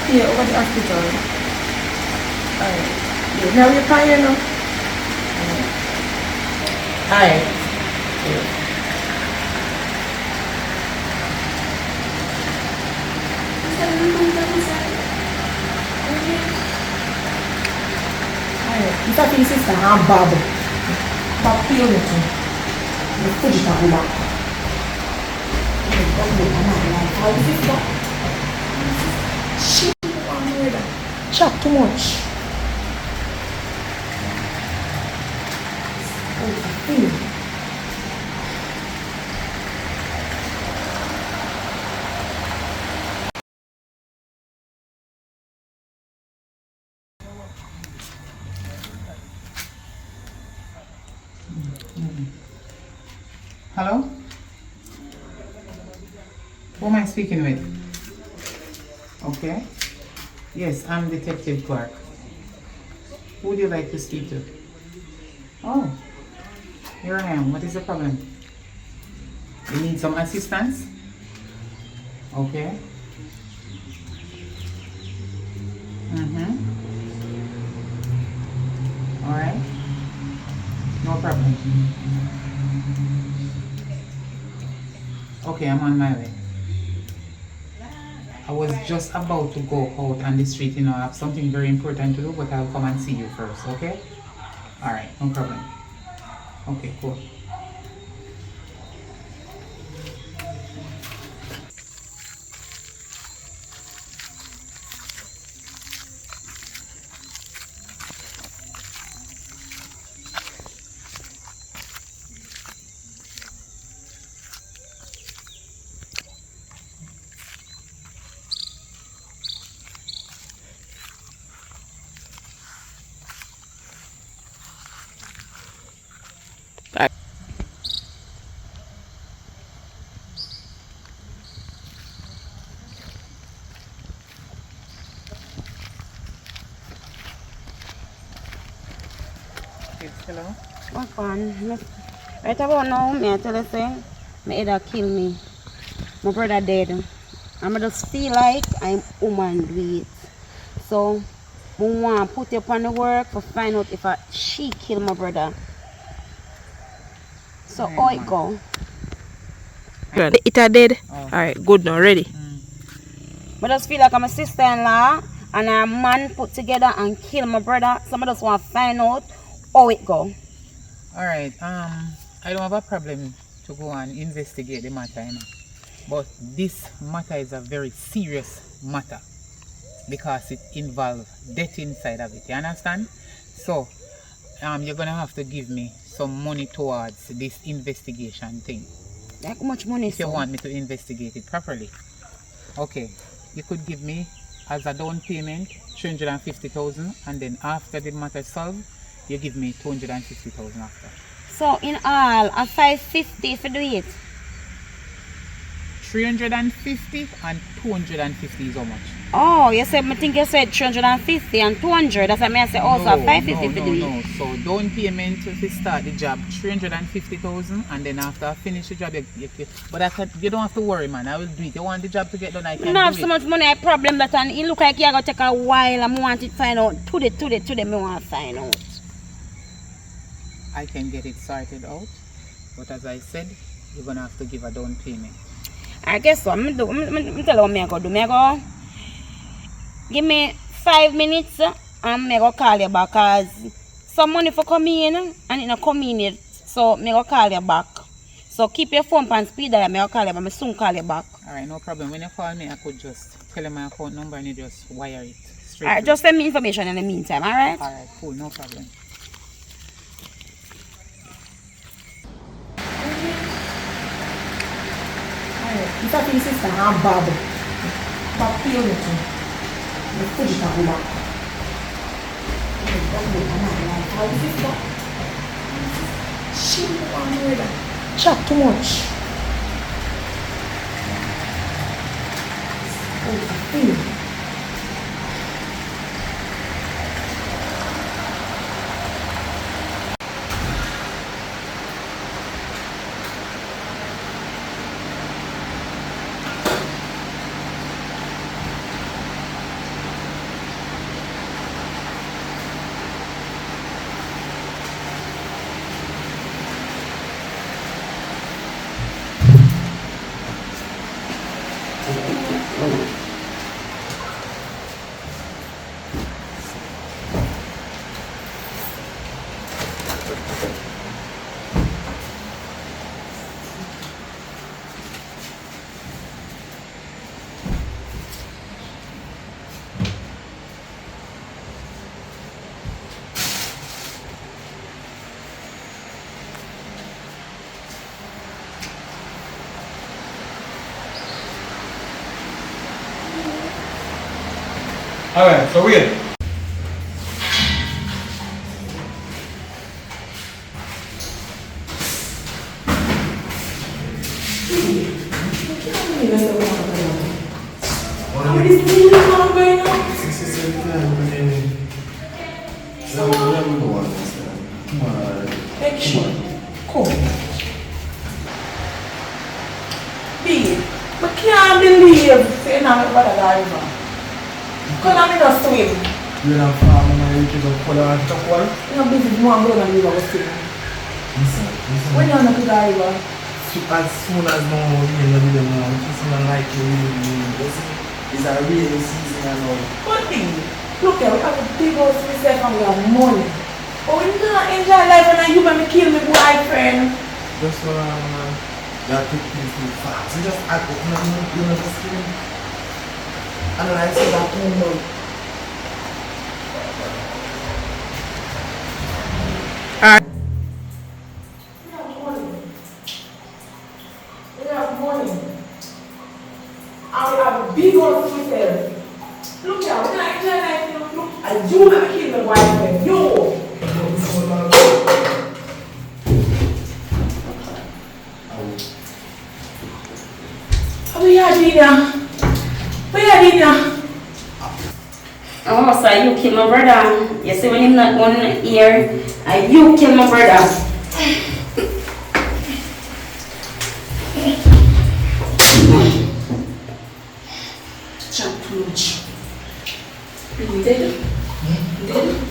Speaker 6: Yeah, over the hospital. Alright. Yeah, now you're fine, you know? Alright. Yeah. Alright. It's a sister, I'm Bob. Papi eu não me pude tabular. Chat too much.
Speaker 8: Hello? Who am I speaking with? Okay. Yes, I'm Detective Clark. Who would you like to speak to? Oh, here I am. What is the problem? You need some assistance? Okay. Alright. No problem. Okay, I'm on my way. I was just about to go out on the street, you know, I have something very important to do, but I'll come and see you first, okay? Alright, no problem. Okay, cool. Yes, hello?
Speaker 5: What fun? Right about now, me I tell you say, my head kill me. My brother dead. I just feel like I'm woman do it. So, I want to put you upon the work to find out if she kill my brother. So, how it go?
Speaker 6: It are dead. Alright, good now, ready.
Speaker 5: I just feel like I'm a sister-in-law and a man put together and kill my brother. So, I just want to find out how it go.
Speaker 8: Alright, I don't have a problem to go and investigate the matter, you know. But this matter is a very serious matter because it involves death inside of it, you understand? So, you're gonna have to give me some money towards this investigation thing.
Speaker 5: Like how much money?
Speaker 8: If you want me to investigate it properly. Okay, you could give me as a down payment 350,000 and then after the matter is solved, you give me 250,000 after.
Speaker 5: So in all, a 550 if you do it?
Speaker 8: 350 and 250 is how much?
Speaker 5: Oh, you said, I think you said 350 and 200. That's what I say also 550 if you do it.
Speaker 8: No. So down payment if you start the job 350,000 and then after I finish the job but you don't have to worry, man. I will do it. You want the job to get done, I can do it.
Speaker 5: I have so much money, I problem that and it look like you're gonna take a while and I want to find out today me want to find out.
Speaker 8: I can get it sorted out, but as I said, you're gonna have to give a down payment.
Speaker 5: I guess so. I'm tell you what I go do. I go give me 5 minutes and I go call you back because some money for come in and it not come in yet. So I go call you back. So keep your phone on speed dial. I go call you but I soon call you back.
Speaker 8: Alright, no problem. When you call me, I could just tell you my account number and you just wire it straight.
Speaker 5: Alright, just send me information in the meantime, alright?
Speaker 8: Alright, cool, no problem.
Speaker 4: If I think sister, I'm bad. But feel it too. The food is not back. She don't chat too much. Oh,
Speaker 1: Alright, so wait.
Speaker 4: can't believe saying I'm about to die. Because I'm in a swim.
Speaker 3: You're not farm and you can put on top one.
Speaker 4: You know, this is more good than you were saying.
Speaker 3: Listen.
Speaker 4: When you're not to die,
Speaker 3: as soon as no rain will be the more, it's not like you really it's a rainy season and all.
Speaker 4: One thing, look here, we have to dig out myself and we have money. But we not enjoy life and you make me kill my boyfriend.
Speaker 3: Just so that take things too fast. You just act up, you know, just kidding. And then I say that no.
Speaker 4: We have money. And we have big house to myself. Look here, we're not enjoy life, look. And you make me kill my boyfriend. You! Where are you now?
Speaker 5: Oh, so you kill my brother. You see when him not one here, you kill my brother.
Speaker 4: Jump too much. You dead? Dead?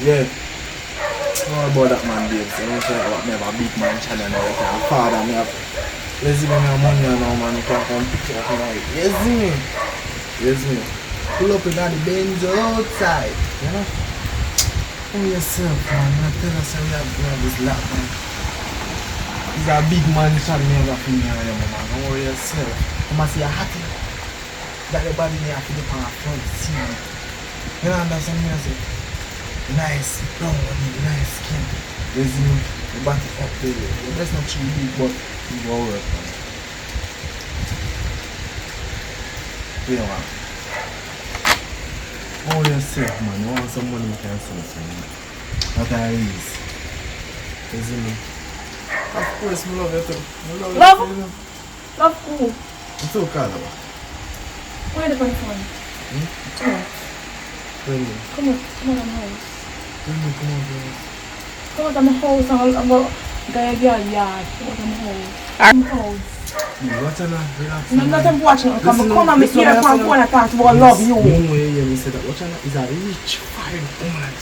Speaker 3: Yeah. Don't worry about that man, babes. I don't care about me have a big man channel now. I can father me have. You see me have money and now, man. You can come pick up like. You see me? You see me? Pull up in the Benz outside. You know? Oh yourself, man. I tell us we have this lap, man. He's a big man channel me have a feeling on him, man. Don't worry yourself. Come and see a hattie. That the body me have to look on a front seat. You know understand me? I say. Nice brown body, nice skin. You see me? The body up there. That's not too big, but it will work, man. Yeah, man. Oh, yourself, man. You want some money, you can send some money. That I is. You see me? Of course, I love you too. I love you too.
Speaker 4: Love who?
Speaker 3: It's okay, though.
Speaker 4: Where are the boy from? Come on. Come on, my house.
Speaker 3: Come on, girls.
Speaker 4: Come on to my house and I'll go to your yard. Come on to my house. My house.
Speaker 3: What's on that? Relax.
Speaker 4: I'm not watching. Come on, me here from phone and talk about love you.
Speaker 3: No way, yeah, me say that. What's on that? Is a rich, fine woman.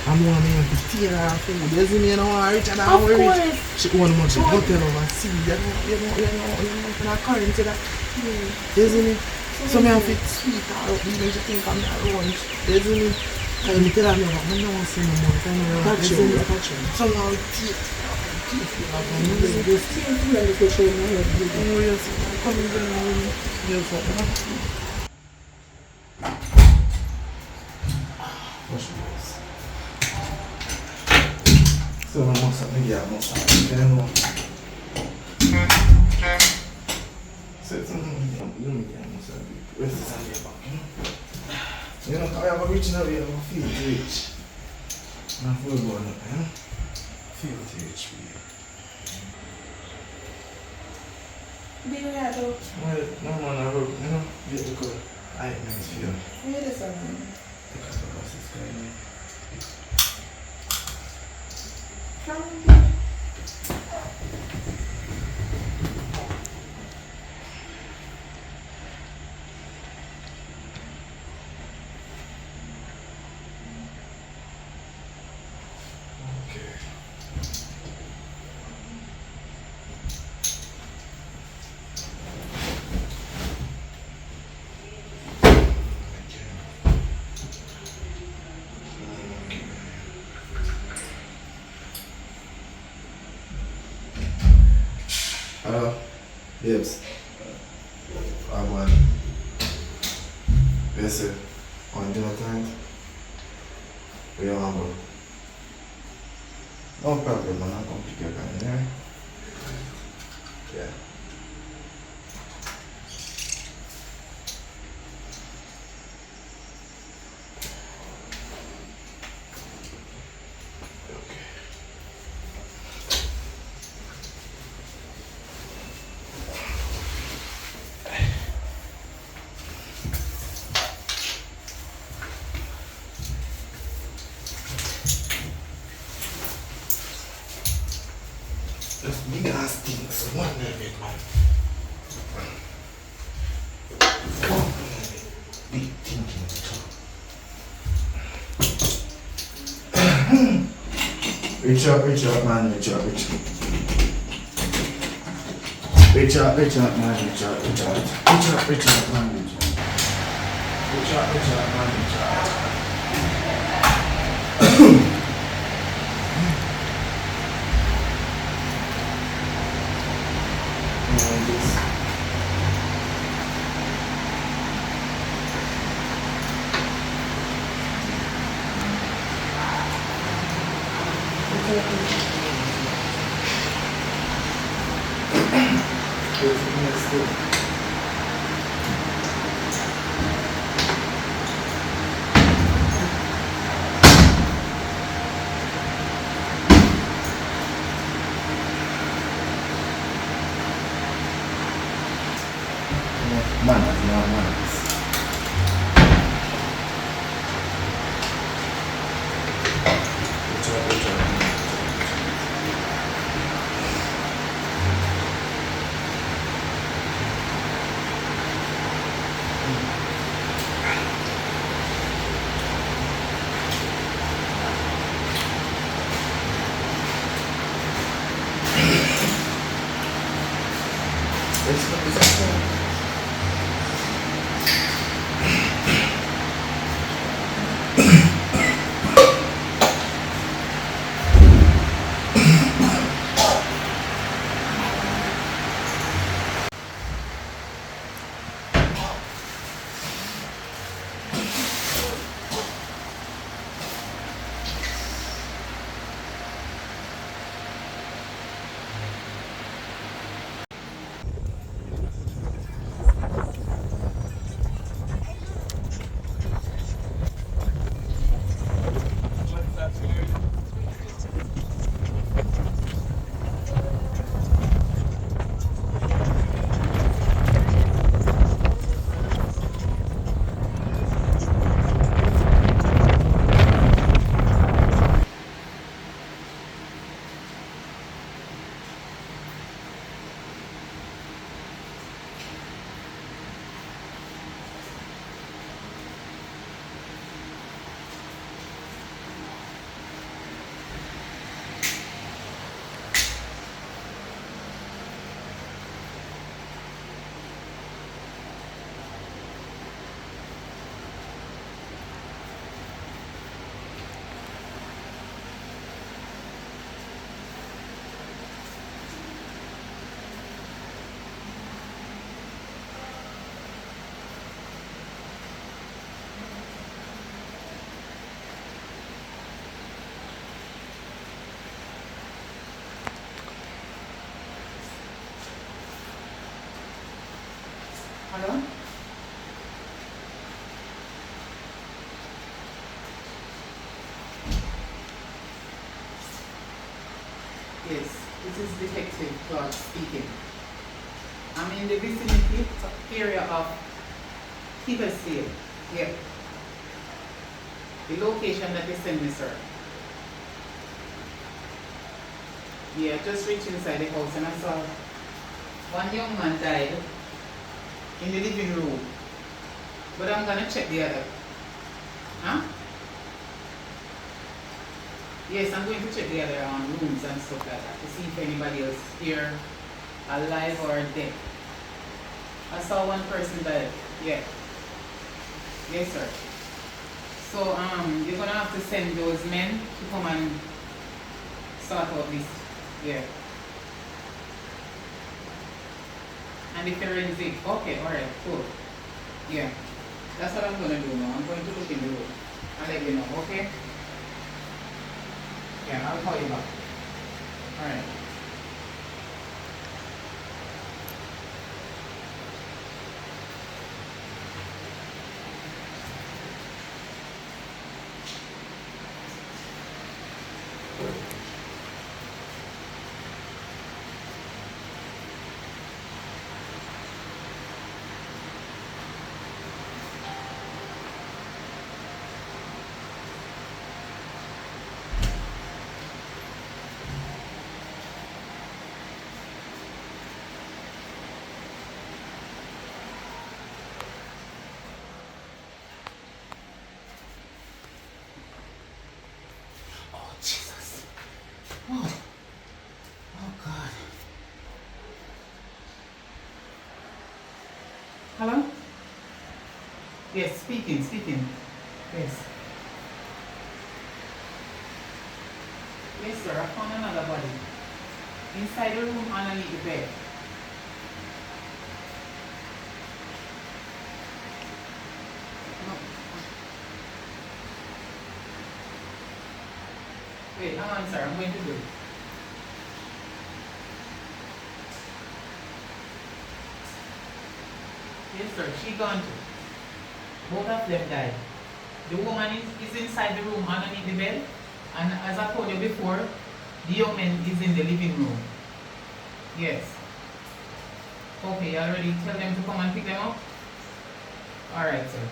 Speaker 3: I'm one man to steal her food. You see me, you know, I'm richer than I'm rich. She own much. Go tell her, see, you know, I can't say that. You see me? So me have to sweet her up, even she think I'm not lunch. You see me? And me tell her, I don't want to see no more. Touch you. So now it teeth. This teeth, you have to show me. Oh, yes. Come in. Yes, wash my hands. So I must have maybe I must have you know. So it's rest is on your back, you know, I have a rich now, I feel rich. I feel good, you know? Feel rich,
Speaker 4: Be where though?
Speaker 3: No man, I work, you know, because I nice feel.
Speaker 4: Where is something?
Speaker 3: Because the boss is going hello, babes. I'm on. Yes, sir. On dinner time. We are on. No problem, man. I'll come pick you up, yeah? Yeah. can't stink, so one day, man. Big thinking. Reach up, man, reach up. Reach up, man, reach up. Man, reach up. Manners.
Speaker 8: Hello? Yes, this is Detective Clark speaking. I'm in the vicinity area of Petersfield. Yeah. The location that you sent me, sir. Yeah, just reached inside the house and I saw one young man died in the living room. But I'm gonna check the other. Huh? Yes, I'm going to check the other rooms and stuff like that to see if anybody else here alive or dead. I saw one person died. Yeah. Yes, sir. So you're gonna have to send those men to come and sort out this. Yeah. And the forensic. Okay, alright, cool. Yeah. That's what I'm gonna do now. I'm going to look in the room. I'll let you know, okay? Yeah, I'll call you back. Alright. Hello? Yes, speaking. Yes. Yes, sir, I found another body. Inside the room underneath the bed. No. Wait, hang on, sir, I'm going to do it. Yes, sir, she gone too. Both of them died. The woman is inside the room underneath the bed, and as I told you before, the young man is in the living room. Yes. Okay, you already tell them to come and pick them up? Alright, sir.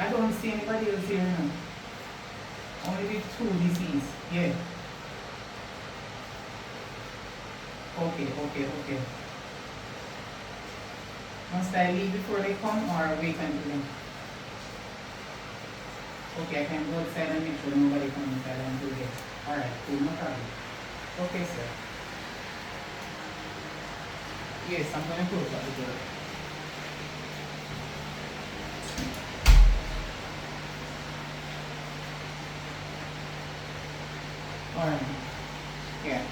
Speaker 8: I don't see anybody else here now. Only the two deceased. Yeah. Okay. Must I leave before they come or wait until them? Okay, I can go outside and make sure nobody comes inside until they. Alright, cool, no problem. Okay, sir. Yes, I'm going to close up the door. Alright. Yeah.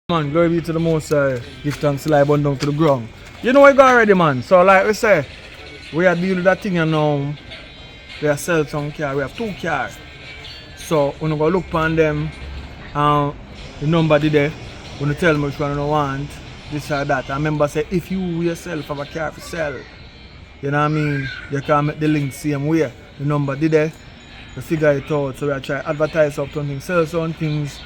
Speaker 1: Man, glory be to the Most High. Give thanks till I burn down to the ground. You know I go already, man. So like we say, we are dealing with that thing and now. We are sell some car. We have 2 cars. So when we go look upon them, the number did there. When you tell me which one you want, this or that. I remember say if you yourself have a car for sell, you know what I mean, you can make the link same way. The number did there. We figure it out. So we are trying to advertise up something, sell some things.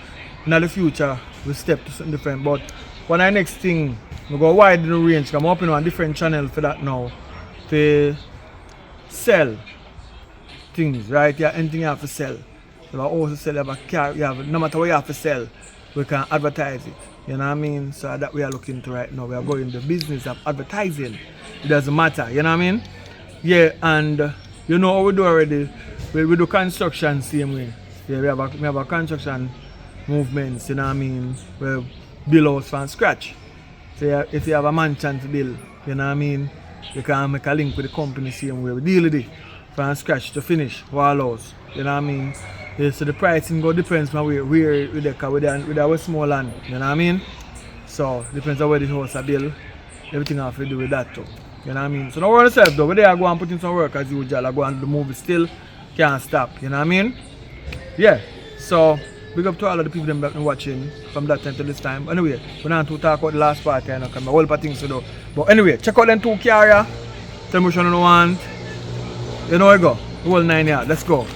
Speaker 1: In the future, we step to something different. But one of the next thing, we go widen the range. I'm opening on different channel for that now. To sell things, right? Yeah, anything you have to sell. You have also sell, you have a car, you have, no matter what you have to sell, we can advertise it. You know what I mean? So that we are looking to right now. We are going the business of advertising. It doesn't matter, you know what I mean? Yeah, and you know what we do already? We do construction same way. Yeah, we have a construction movements, you know what I mean? We build house from scratch. So if you have a mansion to build, you know what I mean? You can make a link with the company same way. We deal with it from scratch to finish, wall house. You know what I mean? Yeah, so the pricing go depends on where with the car, with our small land, you know what I mean? So depends on where the house are built. Everything have to do with that too. You know what I mean? So don't worry yourself though. Where they are going and put in some work as usual, I go and do the movie still can't stop, you know what I mean? Yeah. So big up to all of the people that have been watching from that time to this time. Anyway, we're not to talk about the last part, you know, because I have a whole lot of things to do. But anyway, check out them 2 carrier. Tell me which one you want. You know where I go. The whole 9 yards. Let's go.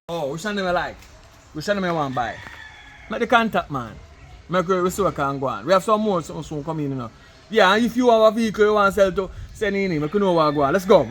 Speaker 1: Oh, which one do I like? Which one do I want to buy? Make the contact, man. Make we see what can go on. We have some more soon coming in, you know. Yeah, and if you have a vehicle you want to sell to, send in, make you know what go on. Let's go.